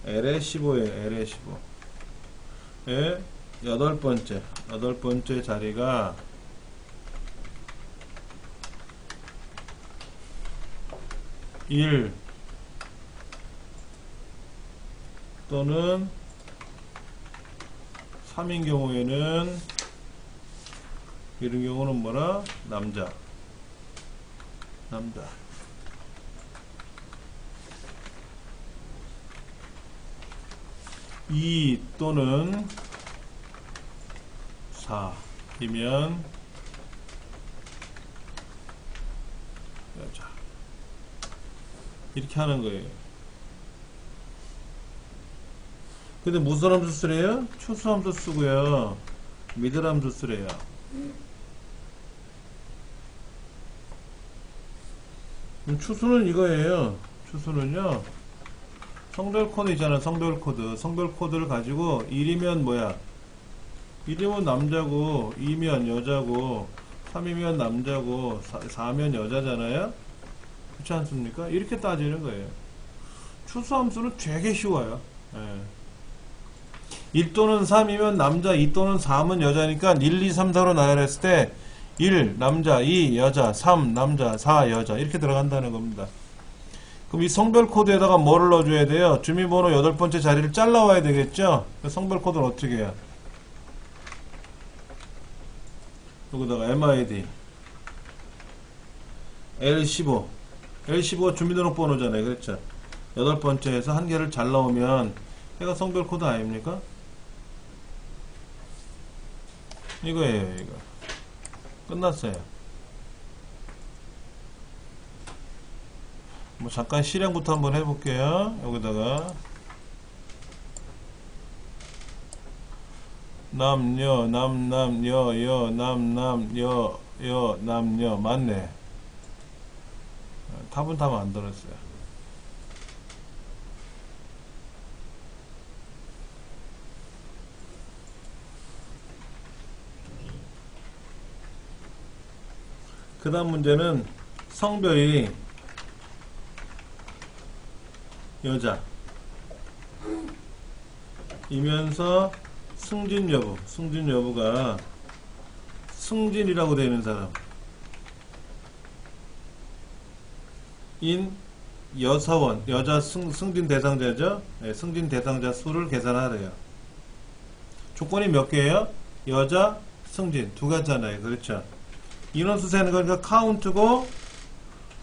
LA15에요. LA15. 예, 8번째 자리가 1 또는 3인 경우에는 이런 경우는 뭐라? 남자 2 또는 4이면 여자. 이렇게 하는 거예요. 근데 무슨 함수 쓰래요? 추수함수 쓰고요. 미들함수 쓰래요. 그럼 추수는 이거예요. 추수는요. 성별 코드 있잖아. 성별 코드를 가지고 1이면 뭐야? 1이면 남자고 2면 여자고 3이면 남자고 4면 여자잖아요. 그렇지 않습니까? 이렇게 따지는 거예요. 추수함수는 되게 쉬워요. 예. 1 또는 3이면 남자, 2 또는 3은 여자니까 1, 2, 3, 4로 나열했을 때 1 남자, 2 여자, 3 남자, 4 여자 이렇게 들어간다는 겁니다. 그럼 이 성별 코드에다가 뭐를 넣어줘야 돼요? 주민번호 8번째 자리를 잘라와야 되겠죠? 성별 코드는 어떻게 해요? 여기다가 MID L15 L15가 주민등록번호잖아요. 그렇죠? 8번째에서 한 개를 잘 넣으면 얘가 성별 코드 아닙니까? 이거예요. 이거 끝났어요. 뭐 잠깐 실행부터 한번 해볼게요. 여기다가 남녀 남남여 남남여 남녀 맞네. 답은 답 안 들었어요. 그 다음 문제는 성별이 여자 이면서 승진 여부가 승진이라고 되어 있는 사람 인 여사원 여자 승진 대상자죠. 네, 승진 대상자 수를 계산하래요. 조건이 몇 개예요? 여자 승진 두 가지잖아요. 그렇죠. 인원수 세는 거니까 카운트고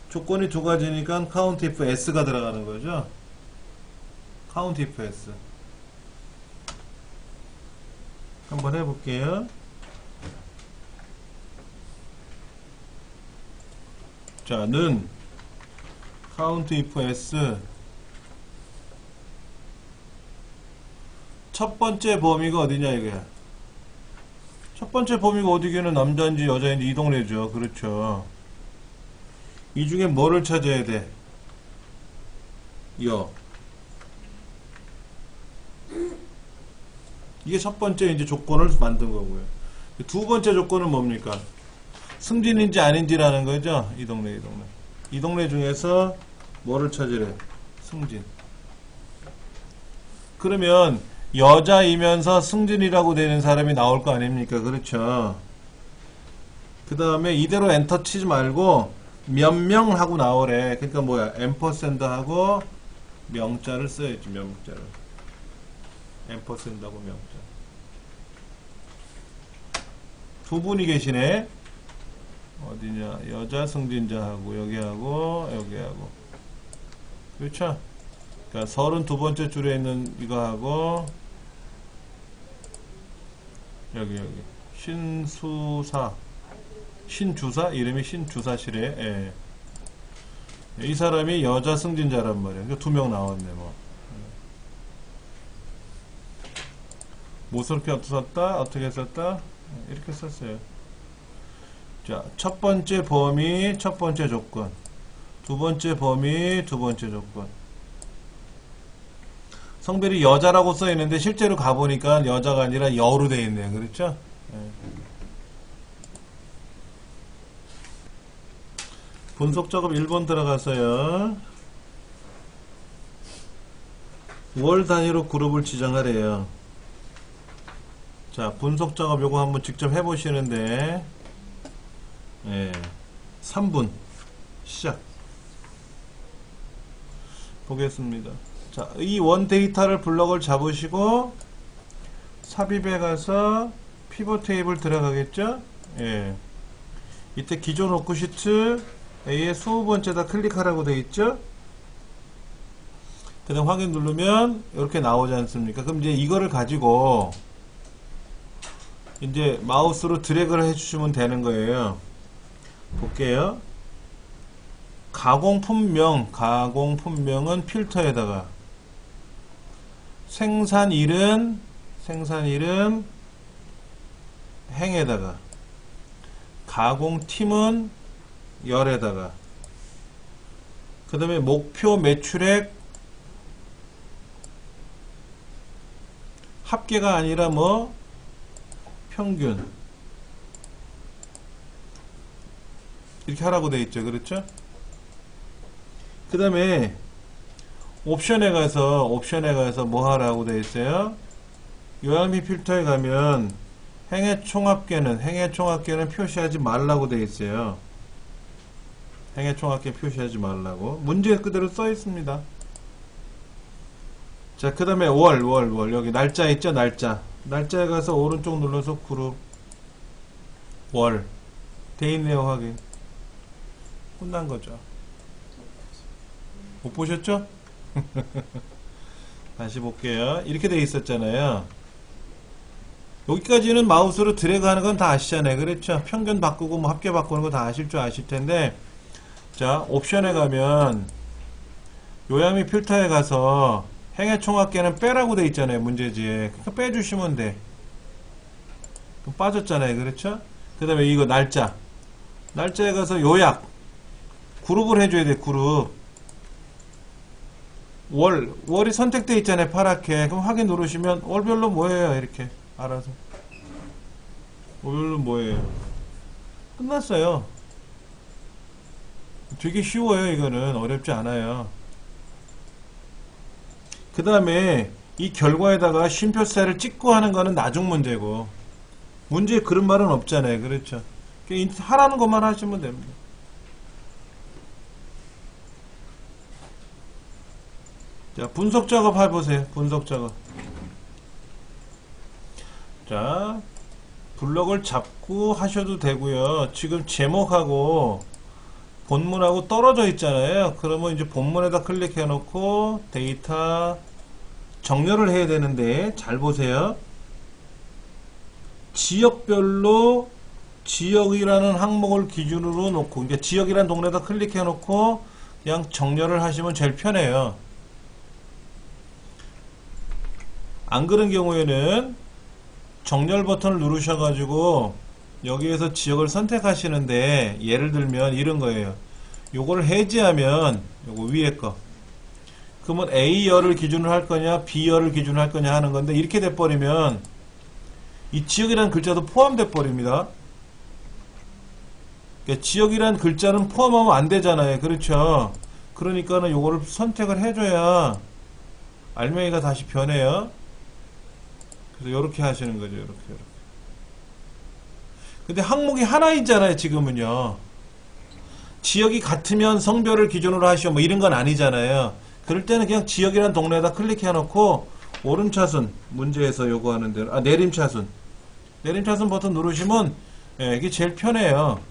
조건이 두 가지니까 카운트 if s가 들어가는 거죠. 카운트 if s 한번 해볼게요. 자, 는 count if s 첫 번째 범위가 어디냐 이게. 첫 번째 범위가 어디게는 남자인지 여자인지 이 동네죠. 그렇죠. 이 중에 뭐를 찾아야 돼? 여. 이게 첫 번째 이제 조건을 만든 거고요. 두 번째 조건은 뭡니까? 승진인지 아닌지라는 거죠. 이 동네. 이 동네 중에서 뭐를 찾으래? 승진. 그러면 여자이면서 승진이라고 되는 사람이 나올 거 아닙니까? 그렇죠. 그 다음에 이대로 엔터 치지 말고 몇 명 하고 나오래. 그러니까 뭐야? 앰퍼샌드 하고 명자를 써야지. 명자를. 앰퍼샌드하고 명자. 두 분이 계시네. 어디냐? 여자 승진자하고 여기하고 그렇죠? 그러니까 32번째 줄에 있는 이거하고 여기 신주사 이름이 신주사실에 예. 이 사람이 여자 승진자란 말이에요. 그러니까 2명 나왔네 뭐. 무섭게 썼다 어떻게 썼다 이렇게 썼어요. 자, 첫 번째 범위 첫 번째 조건, 두 번째 범위 두 번째 조건. 성별이 여자라고 써 있는데 실제로 가보니까 여자가 아니라 여로 되어 있네요. 그렇죠? 네. 분석 작업 1번 들어가서요. 월 단위로 그룹을 지정하래요. 자, 분석 작업 요거 한번 직접 해보시는데, 예, 3분 시작. 보겠습니다. 자, 이 원 데이터를 블럭을 잡으시고 삽입에 가서 피벗 테이블 들어가겠죠? 예. 이때 기존 워크시트 A의 20번째다 클릭하라고 되어 있죠? 그 다음 확인 누르면 이렇게 나오지 않습니까? 그럼 이제 이거를 가지고 이제 마우스로 드래그를 해주시면 되는 거예요. 볼게요. 가공품명은 필터에다가 생산일은 행에다가 가공팀은 열에다가 그 다음에 목표 매출액 합계가 아니라 뭐 평균 이렇게 하라고 되어 있죠. 그렇죠? 그 다음에 옵션에 가서 뭐 하라고 되어 있어요? 요양비 필터에 가면 행의 총합계는 표시하지 말라고 되어 있어요. 행의 총합계 표시하지 말라고. 문제에 그대로 써 있습니다. 자, 그 다음에 월. 여기 날짜 있죠? 날짜에 가서 오른쪽 눌러서 그룹. 월. 돼 있네요, 확인. 끝난 거죠. 못 보셨죠? 다시 볼게요. 이렇게 돼 있었잖아요. 여기까지는 마우스로 드래그 하는 건 다 아시잖아요. 그렇죠? 평균 바꾸고 뭐 합계 바꾸는 거 다 아실 줄 아실 텐데, 자, 옵션에 가면 요양비 필터에 가서 행의 총합계는 빼라고 돼 있잖아요. 문제지에. 그러니까 빼주시면 돼. 그럼 빠졌잖아요. 그렇죠? 그 다음에 이거 날짜에 가서 요약 그룹을 해줘야 돼. 그룹. 월이 선택돼 있잖아요. 파랗게. 그럼 확인 누르시면 월별로 뭐예요? 이렇게 알아서. 월별로 뭐예요? 끝났어요. 되게 쉬워요. 이거는 어렵지 않아요. 그 다음에 이 결과에다가 쉼표살을 찍고 하는 거는 나중 문제고, 문제에 그런 말은 없잖아요. 그렇죠? 하라는 것만 하시면 됩니다. 자, 분석 작업 해보세요. 분석 작업. 자, 블럭을 잡고 하셔도 되고요. 지금 제목하고 본문하고 떨어져 있잖아요. 그러면 이제 본문에다 클릭해 놓고 데이터 정렬을 해야 되는데, 잘 보세요. 지역별로 지역이라는 항목을 기준으로 놓고, 이제 지역이라는 동네에다 클릭해 놓고 그냥 정렬을 하시면 제일 편해요. 안 그런 경우에는 정렬 버튼을 누르셔가지고 여기에서 지역을 선택하시는데, 예를 들면 이런 거예요. 요거를 해지하면 요거 위에 거, 그러면 A열을 기준으로 할 거냐 B열을 기준으로 할 거냐 하는 건데, 이렇게 돼버리면 이 지역이라는 글자도 포함돼 버립니다. 그러니까 지역이라는 글자는 포함하면 안 되잖아요. 그렇죠? 그러니까는 요거를 선택을 해줘야 알맹이가 다시 변해요. 그래서 요렇게 하시는 거죠. 요렇게. 근데 항목이 하나 있잖아요. 지금은요. 지역이 같으면 성별을 기준으로 하시오 뭐 이런 건 아니잖아요. 그럴 때는 그냥 지역이란 동네에다 클릭해 놓고 오른차순, 문제에서 요구하는 대로, 내림차순 버튼 누르시면, 예, 이게 제일 편해요.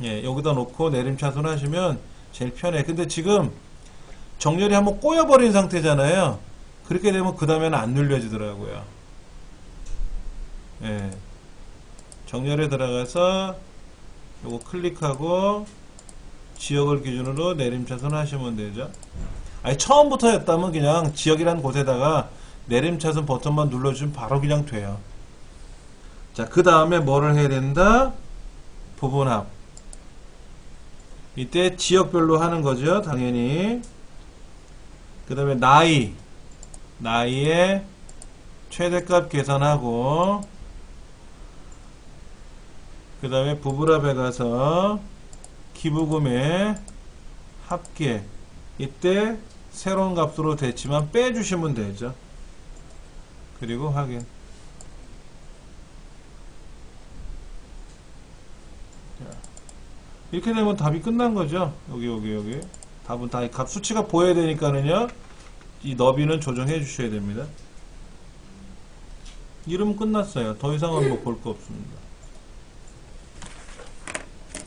예, 여기다 놓고 내림차순 하시면 제일 편해. 근데 지금 정렬이 한번 꼬여버린 상태잖아요. 그렇게 되면 그 다음에는 안 눌려지더라고요. 예. 정렬에 들어가서 요거 클릭하고 지역을 기준으로 내림차순 하시면 되죠. 아니, 처음부터였다면 그냥 지역이라는 곳에다가 내림차순 버튼만 눌러주면 바로 그냥 돼요. 자, 그 다음에 뭐를 해야 된다? 부분합. 이때 지역별로 하는 거죠. 당연히. 그 다음에 나이의 최대값 계산하고, 그 다음에 부분합에 가서 기부금의 합계, 이때 새로운 값으로 됐지만 빼주시면 되죠. 그리고 확인. 이렇게 되면 답이 끝난 거죠. 여기 답은 다 값 수치가 보여야 되니까는요, 이 너비는 조정해 주셔야 됩니다. 이러면 끝났어요. 더 이상은 뭐 볼 거 없습니다.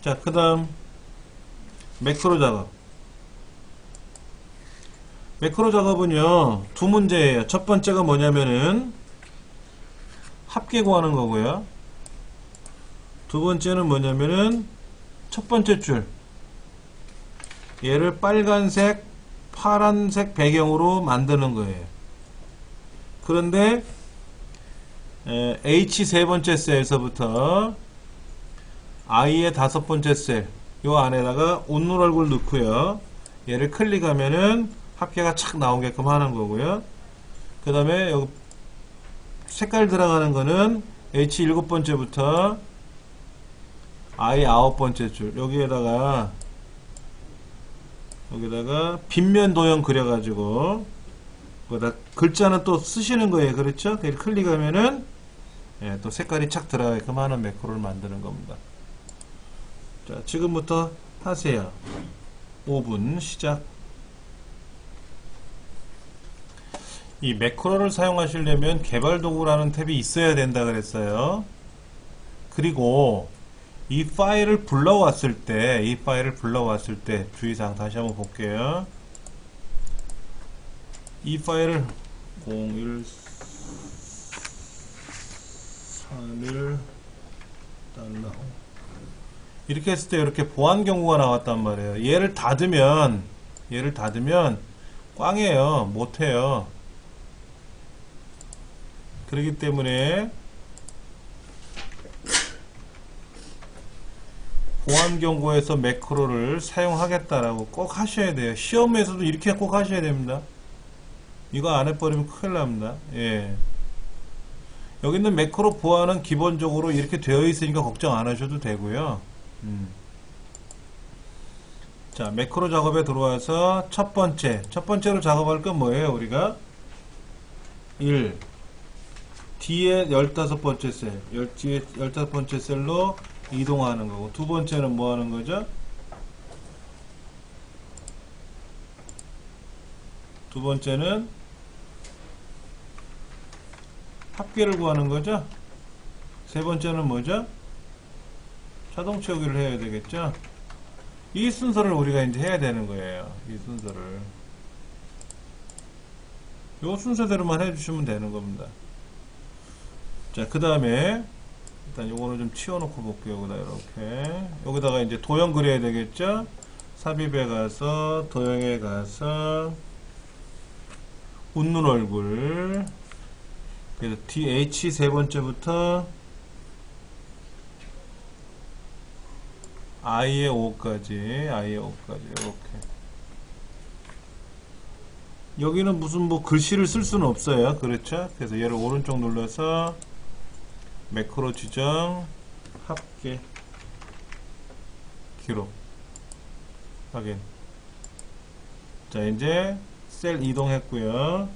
자, 그 다음 매크로 작업. 매크로 작업은요, 두 문제예요. 첫 번째가 뭐냐면은 합계 구하는 거고요. 두 번째는 뭐냐면은 첫 번째 줄, 얘를 빨간색, 파란색 배경으로 만드는 거예요. 그런데 H 세 번째 셀에서부터 I의 다섯 번째 셀, 요 안에다가 웃는 얼굴 넣고요. 얘를 클릭하면은 합계가 착 나오게끔 하는 거고요. 그 다음에 여기 색깔 들어가는 거는 H 일곱 번째부터 I 아홉 번째 줄, 여기다가 빗면 도형 그려가지고 거기다 글자는 또 쓰시는 거예요. 그렇죠? 클릭하면은 예, 또 색깔이 착 들어가게끔 하는 매크로를 만드는 겁니다. 자, 지금부터 하세요. 5분 시작. 이 매크로를 사용하시려면 개발 도구라는 탭이 있어야 된다 그랬어요. 그리고 이 파일을 불러왔을 때, 주의사항 다시 한번 볼게요. 이 파일을 0131 달러 이렇게 했을 때 이렇게 보안 경고가 나왔단 말이에요. 얘를 닫으면 꽝이에요. 못해요. 그렇기 때문에 보안 경고에서 매크로를 사용하겠다라고 꼭 하셔야 돼요. 시험에서도 이렇게 꼭 하셔야 됩니다. 이거 안 해버리면 큰일 납니다. 예. 여기 있는 매크로 보안은 기본적으로 이렇게 되어 있으니까 걱정 안 하셔도 되고요. 자, 매크로 작업에 들어와서 첫 번째로 작업할 건 뭐예요? 우리가 1 뒤에 15번째 셀, 뒤에 15번째 셀로 이동하는 거고, 두 번째는 뭐 하는 거죠? 두 번째는 합계를 구하는 거죠? 세 번째는 뭐죠? 자동 채우기를 해야 되겠죠? 이 순서를 우리가 이제 해야 되는 거예요. 이 순서를. 요 순서대로만 해주시면 되는 겁니다. 자, 그 다음에 일단 요거는 좀 치워놓고 볼게요. 여기다 이렇게. 여기다가 이제 도형 그려야 되겠죠? 삽입에 가서, 도형에 가서, 웃는 얼굴. 그래서 DH 세 번째부터 I의 5까지, 이렇게. 여기는 무슨 뭐 글씨를 쓸 수는 없어요. 그렇죠? 그래서 얘를 오른쪽 눌러서 매크로 지정, 합계, 기록, 확인. 자, 이제 셀 이동했고요.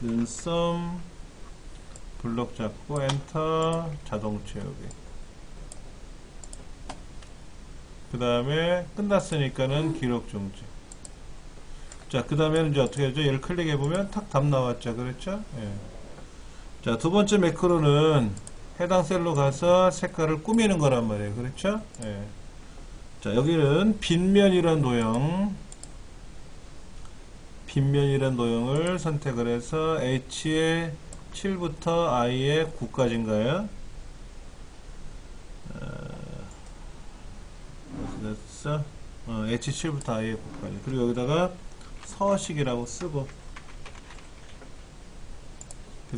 눈썹, 블록 잡고 엔터, 자동 채우기. 그 다음에 끝났으니까는 기록 중지. 자, 그 다음에는 이제 어떻게 하죠? 얘를 클릭해보면 탁 답 나왔죠. 그렇죠? 예. 자, 두 번째 매크로는 해당 셀로 가서 색깔을 꾸미는 거란 말이에요. 그렇죠? 예. 자, 여기는 빗면이란 도형을 선택을 해서 H의 7부터 I의 9까지인가요? 됐어? H7부터 I의 9까지. 그리고 여기다가 서식이라고 쓰고,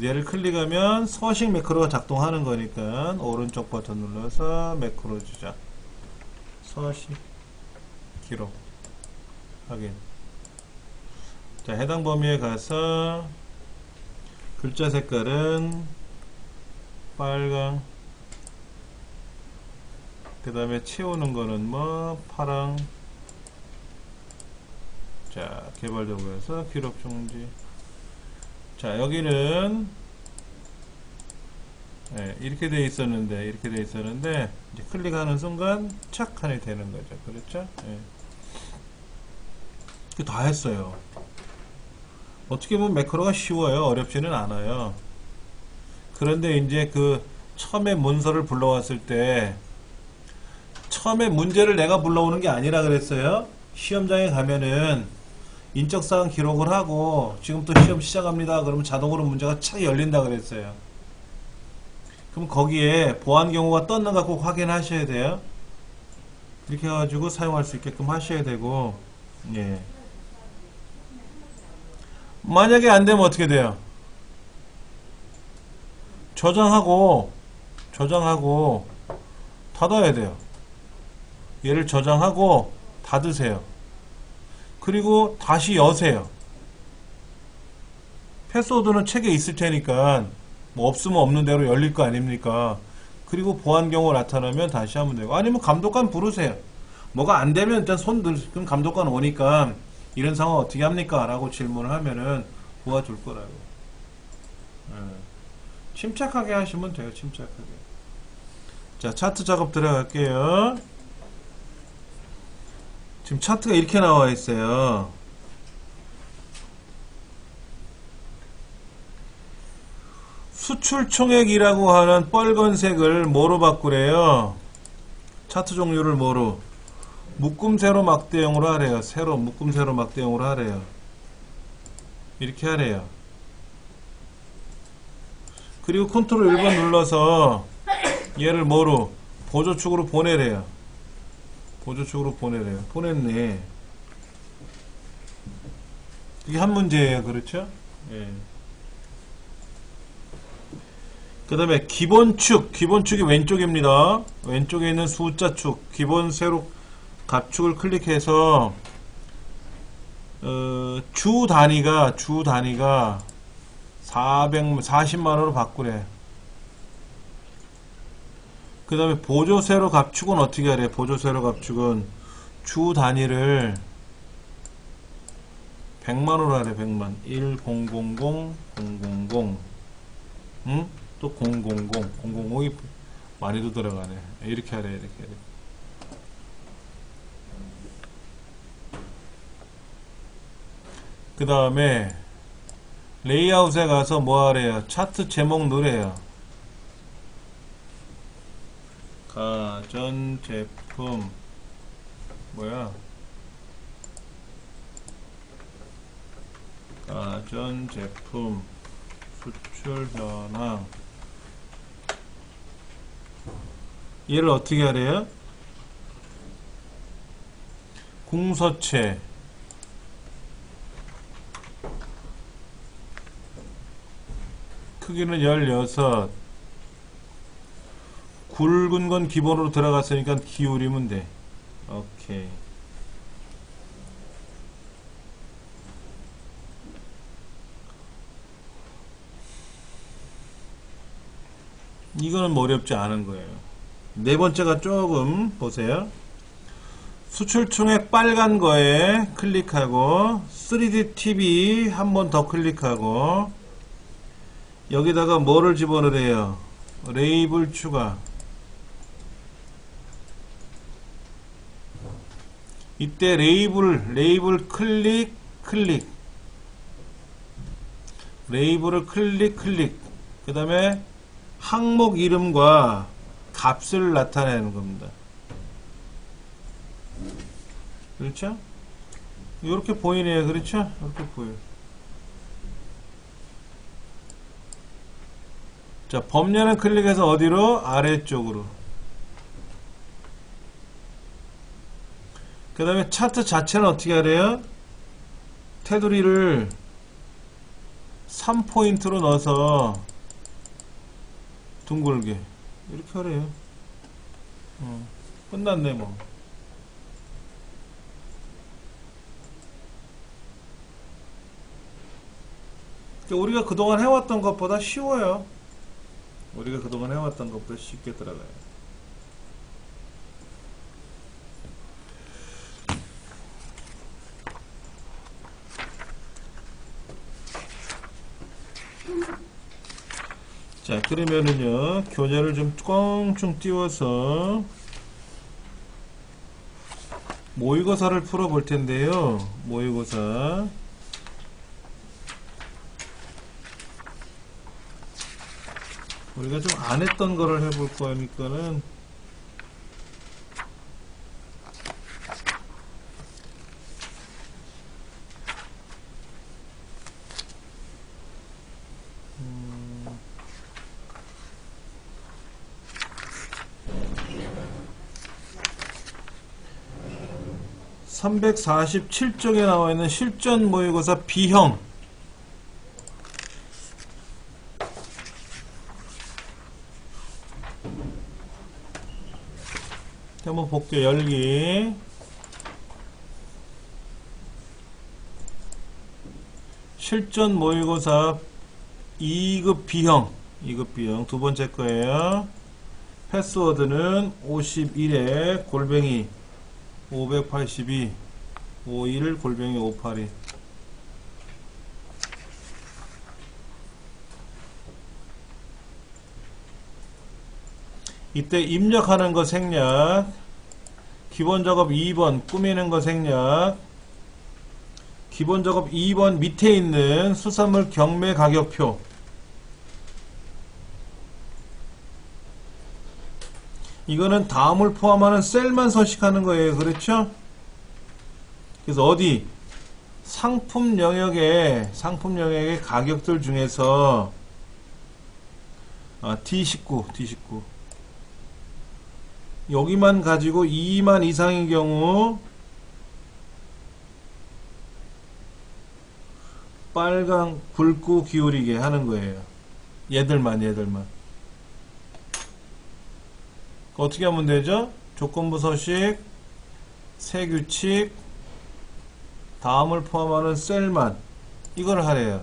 얘를 클릭하면 서식 매크로가 작동하는 거니까 오른쪽 버튼 눌러서 매크로 주자. 서식 기록 확인. 자, 해당 범위에 가서 글자 색깔은 빨강, 그 다음에 채우는 거는 뭐 파랑. 자, 개발도구에서 기록 중지. 자, 여기는 네, 이렇게 돼 있었는데 이제 클릭하는 순간 착 하게 되는 거죠. 그렇죠? 네. 다 했어요. 어떻게 보면 매크로가 쉬워요. 어렵지는 않아요. 그런데 이제 그 처음에 문서를 불러왔을 때 처음에 문제를 내가 불러오는 게 아니라 그랬어요. 시험장에 가면은 인적사항 기록을 하고 지금부터 시험 시작합니다. 그러면 자동으로 문제가 착 열린다 그랬어요. 그럼 거기에 보안 경우가 떴는가 꼭 확인하셔야 돼요. 이렇게 해가지고 사용할 수 있게끔 하셔야 되고, 예. 만약에 안 되면 어떻게 돼요? 저장하고 닫아야 돼요. 얘를 저장하고 닫으세요. 그리고 다시 여세요. 패스워드는 책에 있을 테니까 뭐 없으면 없는 대로 열릴 거 아닙니까? 그리고 보안 경우 나타나면 다시 하면 되고, 아니면 감독관 부르세요. 뭐가 안 되면 일단 그럼 감독관 오니까 이런 상황 어떻게 합니까? 라고 질문을 하면은 도와줄 거라고. 침착하게 하시면 돼요. 침착하게. 자, 차트 작업 들어갈게요. 지금 차트가 이렇게 나와 있어요. 수출 총액이라고 하는 빨간색을 뭐로 바꾸래요? 차트 종류를 뭐로? 묶음 세로 막대형으로 하래요. 묶음 세로 막대형으로 하래요. 이렇게 하래요. 그리고 컨트롤 1번 눌러서 얘를 뭐로? 보조축으로 보내래요. 보조축으로 보내래요. 보냈네. 이게 한 문제예요. 그렇죠? 예. 그 다음에 기본축. 기본축이 왼쪽입니다. 왼쪽에 있는 숫자축. 기본 세로 갑축을 클릭해서 주 단위가 40만원으로 바꾸래. 그 다음에 보조세로 갑축은 어떻게 하래? 보조세로 갑축은 주 단위를 100만원으로 하래. 100만. 1000, 000, 응? 또 000, 005이 많이도 들어가네. 이렇게 하래. 이렇게. 그 다음에 레이아웃에 가서 뭐 하래요? 차트 제목 넣으래요. 가전제품 뭐야? 가전제품 수출 현황. 얘를 어떻게 하래요? 궁서체 크기는 16. 굵은 건 기본으로 들어갔으니까 기울이면 돼. 오케이. 이거는 뭐 어렵지 않은 거예요. 네 번째가 조금 보세요. 수출총액 빨간 거에 클릭하고 3D TV 한 번 더 클릭하고 여기다가 뭐를 집어넣으래요? 레이블 추가. 이때 레이블 클릭 레이블을 클릭 그 다음에 항목 이름과 값을 나타내는 겁니다. 그렇죠? 이렇게 보이네요. 그렇죠? 이렇게 보여요. 자, 범례는 클릭해서 어디로? 아래쪽으로. 그 다음에 차트 자체는 어떻게 하래요? 테두리를 3포인트로 넣어서 둥글게 이렇게 하래요. 끝났네 뭐. 그러니까 우리가 그동안 해왔던 것보다 쉬워요. 우리가 그동안 해왔던 것보다 쉽게 들어가요. 자, 그러면은요, 교재를 좀 껑충 띄워서 모의고사를 풀어볼 텐데요. 모의고사. 우리가 좀 안 했던 거를 해볼 거니까는 (347쪽에) 나와 있는 실전 모의고사 B형 한번 볼게요. 열기. 실전 모의고사 2급 B형 두 번째 거예요. 패스워드는 51에 골뱅이 582 51 골뱅이 582. 이때 입력하는 거 생략, 기본 작업 2번 꾸미는 거 생략, 기본 작업 2번 밑에 있는 수산물 경매 가격표, 이거는 다음을 포함하는 셀만 서식하는 거예요. 그렇죠? 그래서 어디 상품 영역의 가격들 중에서 D19 여기만 가지고 2만 이상인 경우 빨강 굵고 기울이게 하는 거예요. 얘들만 어떻게 하면 되죠? 조건부 서식, 새 규칙, 다음을 포함하는 셀만 이걸 하래요.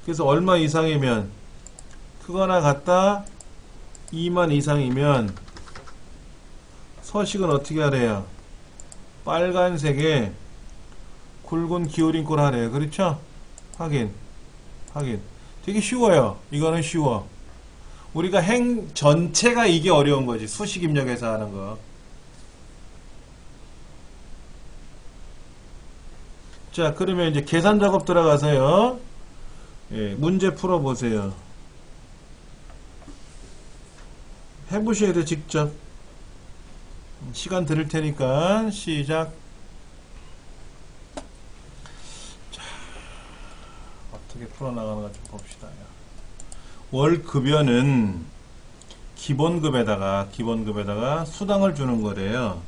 그래서 얼마 이상이면 크거나 같다 2만 이상이면 서식은 어떻게 하래요? 빨간색에 굵은 기울인 꼴 하래요. 그렇죠? 확인. 되게 쉬워요. 이거는 쉬워. 우리가 행 전체가 이게 어려운 거지. 수식 입력해서 하는 거. 자, 그러면 이제 계산 작업 들어가서요. 예, 문제 풀어보세요. 해보셔야 돼, 직접. 시간 드릴 테니까, 시작. 자, 어떻게 풀어나가는가 좀 봅시다. 월급여는 기본급에다가 수당을 주는 거래요.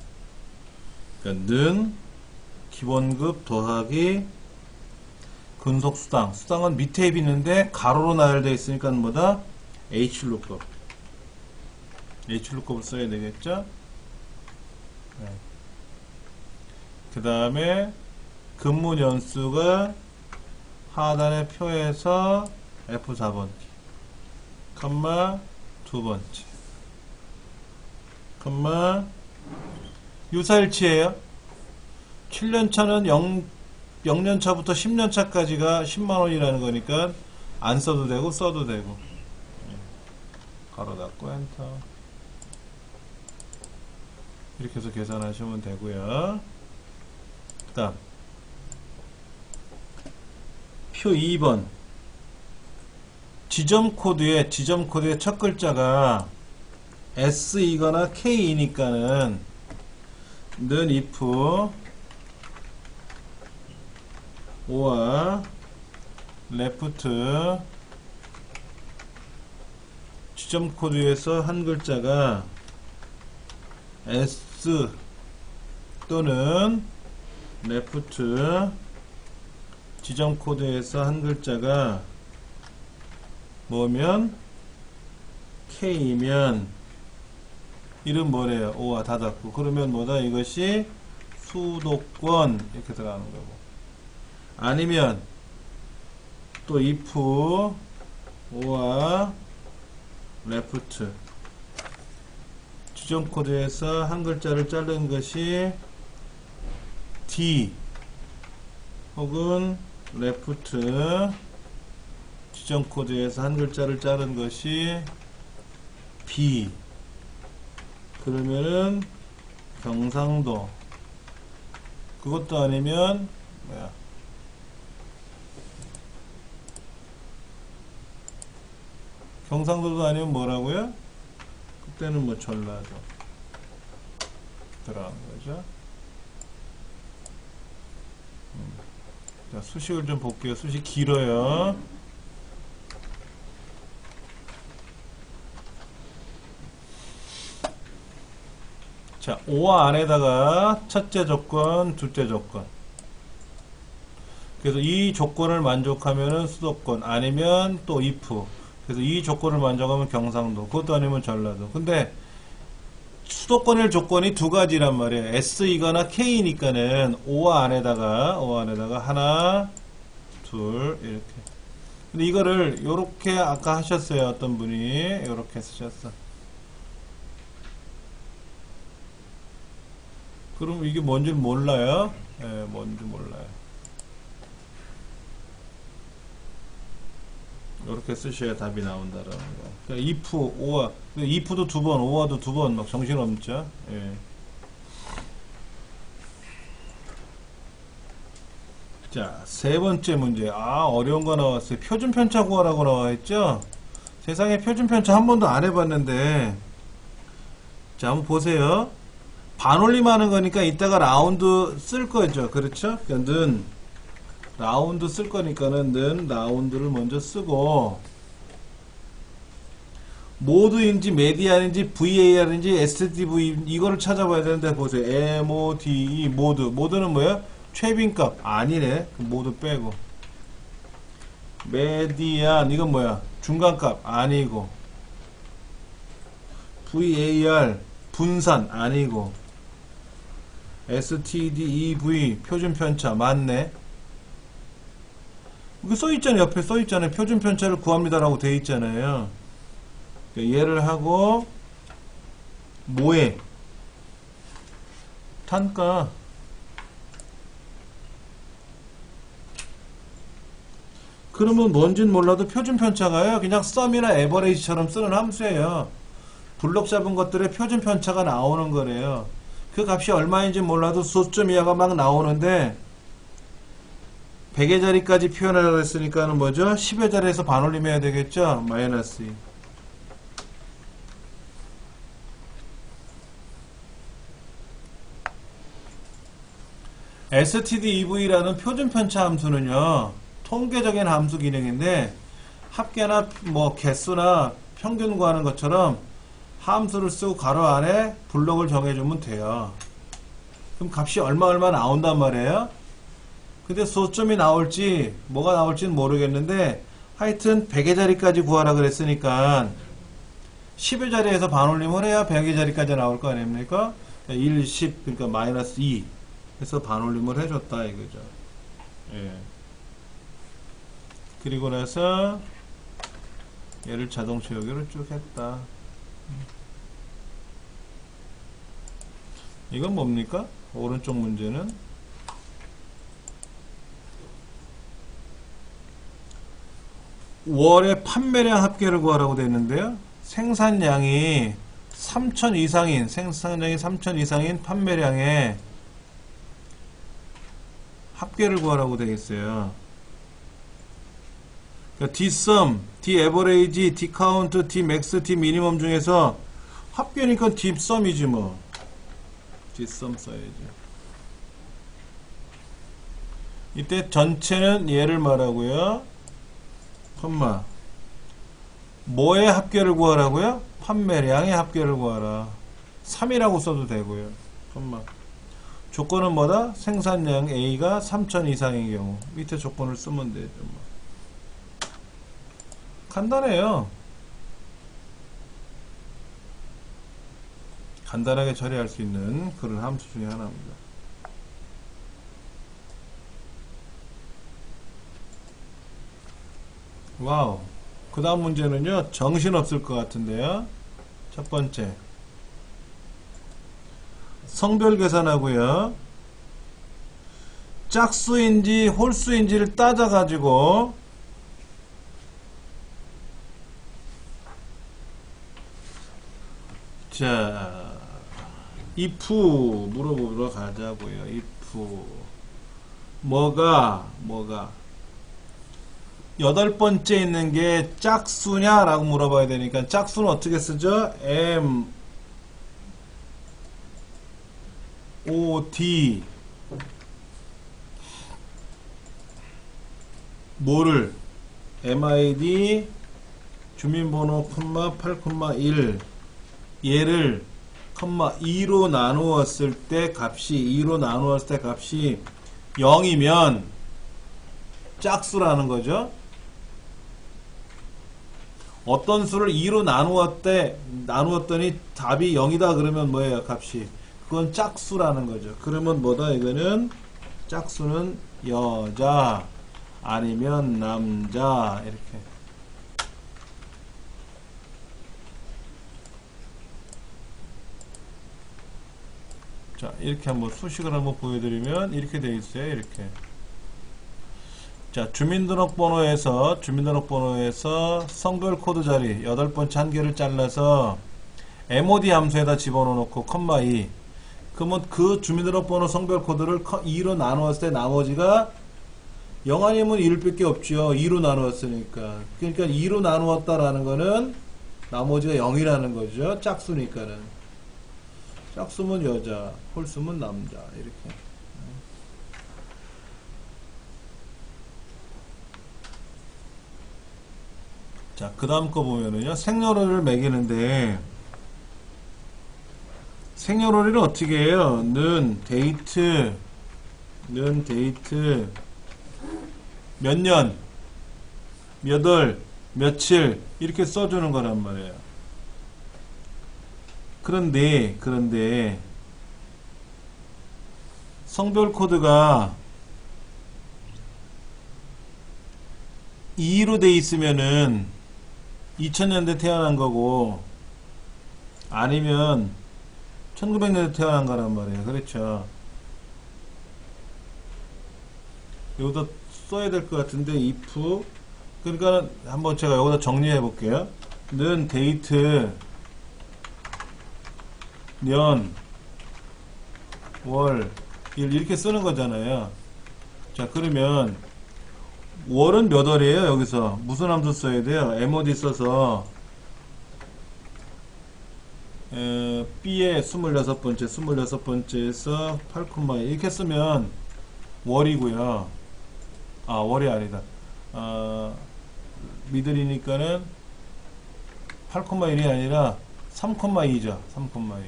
그러니까 는 기본급 더하기 근속수당. 수당은 밑에 있는데 가로로 나열되어 있으니까 뭐다? Hlookup. Hlookup을 써야 되겠죠? 네. 그 다음에 근무 연수가 하단의 표에서 F4번 컴마 두 번째 컴마 유사일치예요. 7년차는 0년차부터 10년차까지가 10만원이라는 거니까 안 써도 되고 써도 되고. 가로 닫고 엔터. 이렇게 해서 계산하시면 되고요. 그 다음 표 2번 지점 코드의 첫 글자가 S이거나 K이니까는 는 if or left 지점 코드에서 한 글자가 S 또는 left 지점 코드에서 한 글자가 뭐면 K이면 이름 뭐래요? 오와 닫았고 그러면 뭐다? 이것이 수도권 이렇게 들어가는 거고 아니면 또 if 오와 left 지점 코드에서 한 글자를 자른 것이 D 혹은 left 지점 코드에서 한 글자를 자른 것이 B 그러면은 경상도 그것도 아니면 뭐야 경상도도 아니면 뭐라고요? 그때는 뭐 전라도 들어간 거죠. 자, 수식을 좀 볼게요. 수식 길어요. 자, 5와 안에다가 첫째 조건, 둘째 조건. 그래서 이 조건을 만족하면은 수도권, 아니면 또 if. 그래서 이 조건을 만족하면 경상도, 그것도 아니면 전라도. 근데 수도권일 조건이 두 가지란 말이에요. S이거나 K니까는 5와 안에다가 하나, 둘, 이렇게. 근데 이거를 요렇게 아까 하셨어요. 어떤 분이 요렇게 쓰셨어. 그럼 이게 뭔지 몰라요? 예, 뭔지 몰라요. 이렇게 쓰셔야 답이 나온다라는 거. 그러니까 if, or, if도 두 번, or도 두 번, 막 정신없죠? 예. 자, 세 번째 문제. 아, 어려운 거 나왔어요. 표준 편차 구하라고 나와 있죠? 세상에 표준 편차 한 번도 안 해봤는데. 자, 한번 보세요. 반올림 하는 거니까 이따가 라운드 쓸 거죠. 그렇죠? 그러니까 는 라운드 쓸 거니까는 는 라운드를 먼저 쓰고, 모드인지 메디안인지 VAR인지 STV 이거를 찾아봐야 되는데 보세요. MODE 모드. 모드는 뭐야? 최빈값 아니네. 그 모드 빼고. 메디안 이건 뭐야? 중간값 아니고. VAR 분산 아니고. STDEV 표준 편차 맞네. 이거 써있잖아요. 옆에 써있잖아요. 표준 편차를 구합니다라고 돼 있잖아요. 얘를 하고 뭐해? 단가. 그러면 뭔진 몰라도 표준 편차가요. 그냥 썸이나 에버레이지처럼 쓰는 함수예요. 블록 잡은 것들의 표준 편차가 나오는 거래요. 그 값이 얼마인지 몰라도 수점 이하가 막 나오는데 100의 자리까지 표현하라고 했으니까는 뭐죠? 10의 자리에서 반올림 해야 되겠죠? 마이너스 2. stdev라는 표준 편차 함수는요, 통계적인 함수 기능인데 합계나 뭐 개수나 평균 구하는 것처럼 함수를 쓰고 가로 안에 블록을 정해주면 돼요. 그럼 값이 얼마 나온단 말이에요. 근데 소점이 나올지 뭐가 나올지는 모르겠는데 하여튼 100의 자리까지 구하라 그랬으니까 10의 자리에서 반올림을 해야 100의 자리까지 나올 거 아닙니까? 1, 10 그러니까 마이너스 2 해서 반올림을 해줬다 이거죠. 예. 그리고 나서 얘를 자동 채우기로 쭉 했다. 이건 뭡니까? 오른쪽 문제는 월의 판매량 합계를 구하라고 되어 있는데요. 생산량이 3천 이상인 판매량의 합계를 구하라고 되어 있어요. 그러니까 Dsum, Daverage, Dcount, Dmax, Dminimum 중에서 합계니까 Dsum이지 뭐. Dsum 써야지. 이때 전체는 얘를 말하고요. 콤마. 뭐의 합계를 구하라고요? 판매량의 합계를 구하라. 3이라고 써도 되고요. 콤마. 조건은 뭐다? 생산량 A가 3천 이상인 경우. 밑에 조건을 쓰면 되죠. 뭐. 간단해요. 간단하게 처리할 수 있는 그런 함수 중에 하나입니다. 와우. 그 다음 문제는요, 정신없을 것 같은데요. 첫 번째. 성별 계산하고요. 짝수인지 홀수인지를 따져가지고 자, if 물어보러 가자고요. if 뭐가 여덟 번째 있는 게 짝수냐 라고 물어봐야 되니까 짝수는 어떻게 쓰죠? M O D 뭐를 MID 주민번호 8,1 얘를 2로 나누었을 때 값이 0이면 짝수라는 거죠. 어떤 수를 2로 나누었더니 답이 0이다 그러면 뭐예요? 값이. 그건 짝수라는 거죠. 그러면 뭐다? 이거는 짝수는 여자 아니면 남자 이렇게. 자, 이렇게 한번 수식을 한번 보여드리면 이렇게 되어 있어요. 이렇게. 자, 주민등록번호에서 성별 코드 자리 8번째 한 개를 잘라서 MOD 함수에다 집어넣고 컴마 2. 그러면 그 주민등록번호 성별 코드를 2로 나누었을 때 나머지가 0 아니면 1밖에 없죠. 2로 나누었으니까. 그러니까 2로 나누었다라는 거는 나머지가 0이라는 거죠. 짝수니까는. 짝수면 여자, 홀수면 남자. 이렇게. 자, 그 다음 거 보면은요, 생년월일을 매기는데, 생년월일을 어떻게 해요? 는 데이트, 몇 년, 몇 월, 며칠, 이렇게 써주는 거란 말이에요. 그런데, 성별 코드가 2로 돼 있으면은 2000년대 태어난 거고 아니면 1900년대 태어난 거란 말이에요. 그렇죠. 여기다 써야 될 것 같은데 if 그러니까 한번 제가 여기다 정리해 볼게요. 는 데이트 년 월 일 이렇게 쓰는 거잖아요. 자, 그러면 월은 몇 월이에요? 여기서 무슨 함수 써야 돼요? MOD 써서 B의 26번째에서 8,2 이렇게 쓰면 월이고요. 아, 월이 아니다. 미들이니까는 8,1이 아니라 3,2죠. 3,2.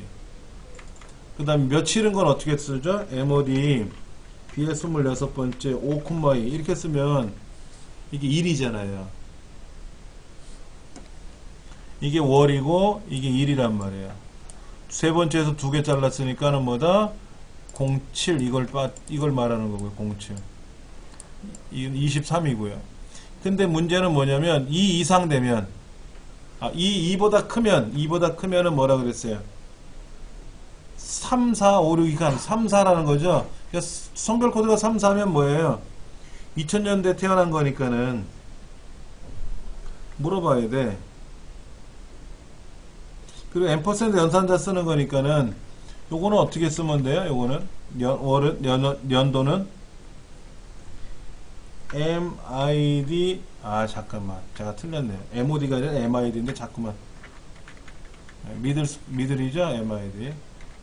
그 다음에 며칠은 건 어떻게 쓰죠? MOD B의 26번째 5,2 이렇게 쓰면 이게 1이잖아요. 이게 월이고 이게 1이란 말이에요. 세 번째에서 두 개 잘랐으니까는 뭐다? 07 이걸 말하는 거고요. 07 이건 23이고요. 근데 문제는 뭐냐면 2 이상 되면 2보다 크면은 뭐라 그랬어요? 3, 4, 5, 6 이간 3, 4라는 거죠. 그러니까 성별 코드가 3, 4면 뭐예요? 2000년대 태어난 거니까는 물어봐야 돼. 그리고 앰퍼센드 연산자 쓰는 거니까는 요거는 어떻게 쓰면 돼요? 요거는 연도는 MID 잠깐만 제가 틀렸네요. MOD가 아니라 MID인데 자꾸만 미들이죠. MID.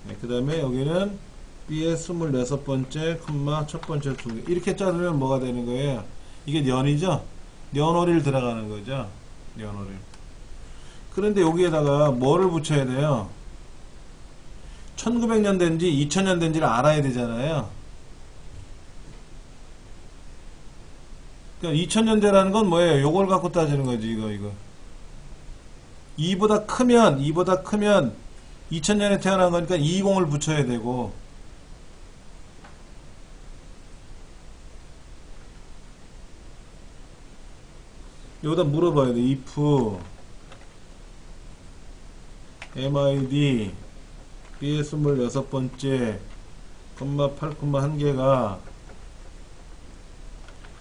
네, 그 다음에 여기는 B의 26번째 컴마 첫 번째 두 개 이렇게 자르면 뭐가 되는 거예요? 이게 년이죠? 년월일 들어가는 거죠. 년월일. 그런데 여기에다가 뭐를 붙여야 돼요? 1900년대인지 2000년대인지를 알아야 되잖아요. 그러니까 2000년대라는 건 뭐예요? 요걸 갖고 따지는 거지. 이거 2보다 크면 2000년에 태어난 거니까 20을 붙여야 되고 여기다 물어봐야 돼. if MID B의 26번째 컴마 8, 1개가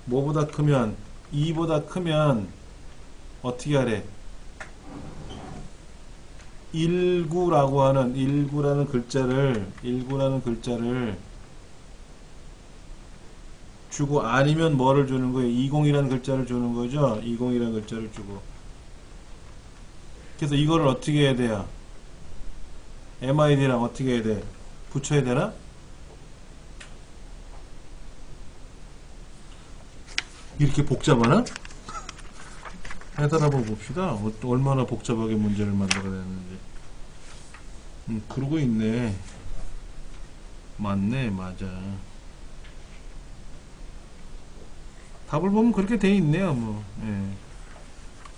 뭐보다 크면 2보다 크면 어떻게 하래? 19라는 글자를 주고 아니면 뭐를 주는 거예요? 20이라는 글자를 주는 거죠. 20이라는 글자를 주고. 그래서 이거를 어떻게 해야 돼요? MID랑 어떻게 해야 돼? 붙여야 되나? 이렇게 복잡하나? 해설 한번 봅시다. 얼마나 복잡하게 문제를 만들어냈는지. 그러고 있네. 맞네, 맞아. 답을 보면 그렇게 돼 있네요, 뭐. 예.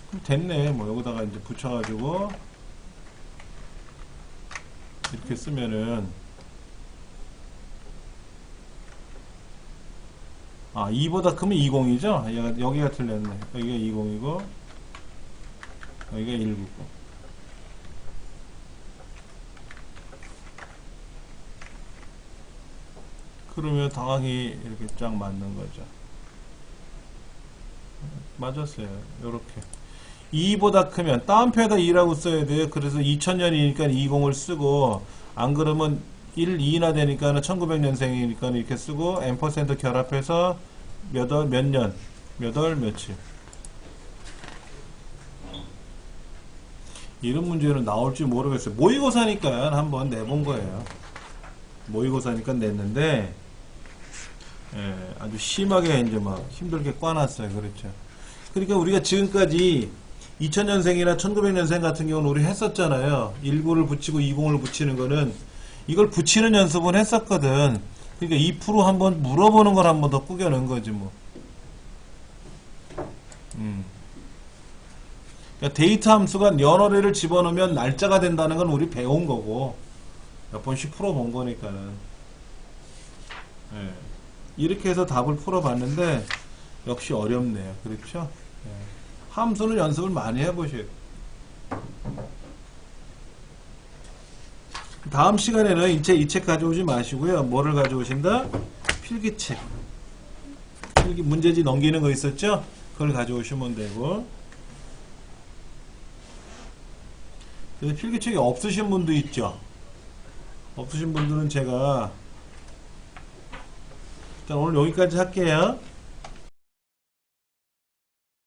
그럼 됐네. 뭐, 여기다가 이제 붙여가지고, 이렇게 쓰면은, 2보다 크면 20이죠? 여기가 틀렸네. 여기가 20이고, 여기가 19고. 그러면 당황이 이렇게 쫙 맞는 거죠. 맞았어요. 요렇게 2보다 크면 따옴표에다 2라고 써야 돼요. 그래서 2000년이니까 20을 쓰고, 안 그러면 1, 2나 되니까는 1900년생이니까 이렇게 쓰고 n% 결합해서 몇 년, 몇 월, 며칠. 이런 문제는 나올지 모르겠어요. 모의고사니까 한번 내본 거예요. 모의고사니까 냈는데, 예, 아주 심하게 이제 막 힘들게 꽈놨어요. 그렇죠. 그러니까 우리가 지금까지 2000년생이나 1900년생 같은 경우는 우리 했었잖아요. 19를 붙이고 20을 붙이는 거는 이걸 붙이는 연습은 했었거든. 그러니까 2% 한번 물어보는 걸 한번 더 꾸겨낸 거지 뭐. 그러니까 데이터 함수가 연어뢰를 집어넣으면 날짜가 된다는 건 우리 배운 거고 몇 번씩 풀어본 거니까는. 예. 이렇게 해서 답을 풀어봤는데 역시 어렵네요. 그렇죠? 예. 함수는 연습을 많이 해보셔야 돼요. 다음 시간에는 이 책 가져오지 마시고요. 뭐를 가져오신다? 필기책. 문제지 넘기는 거 있었죠? 그걸 가져오시면 되고. 그래서 필기책이 없으신 분도 있죠. 없으신 분들은 제가 일단 오늘 여기까지 할게요.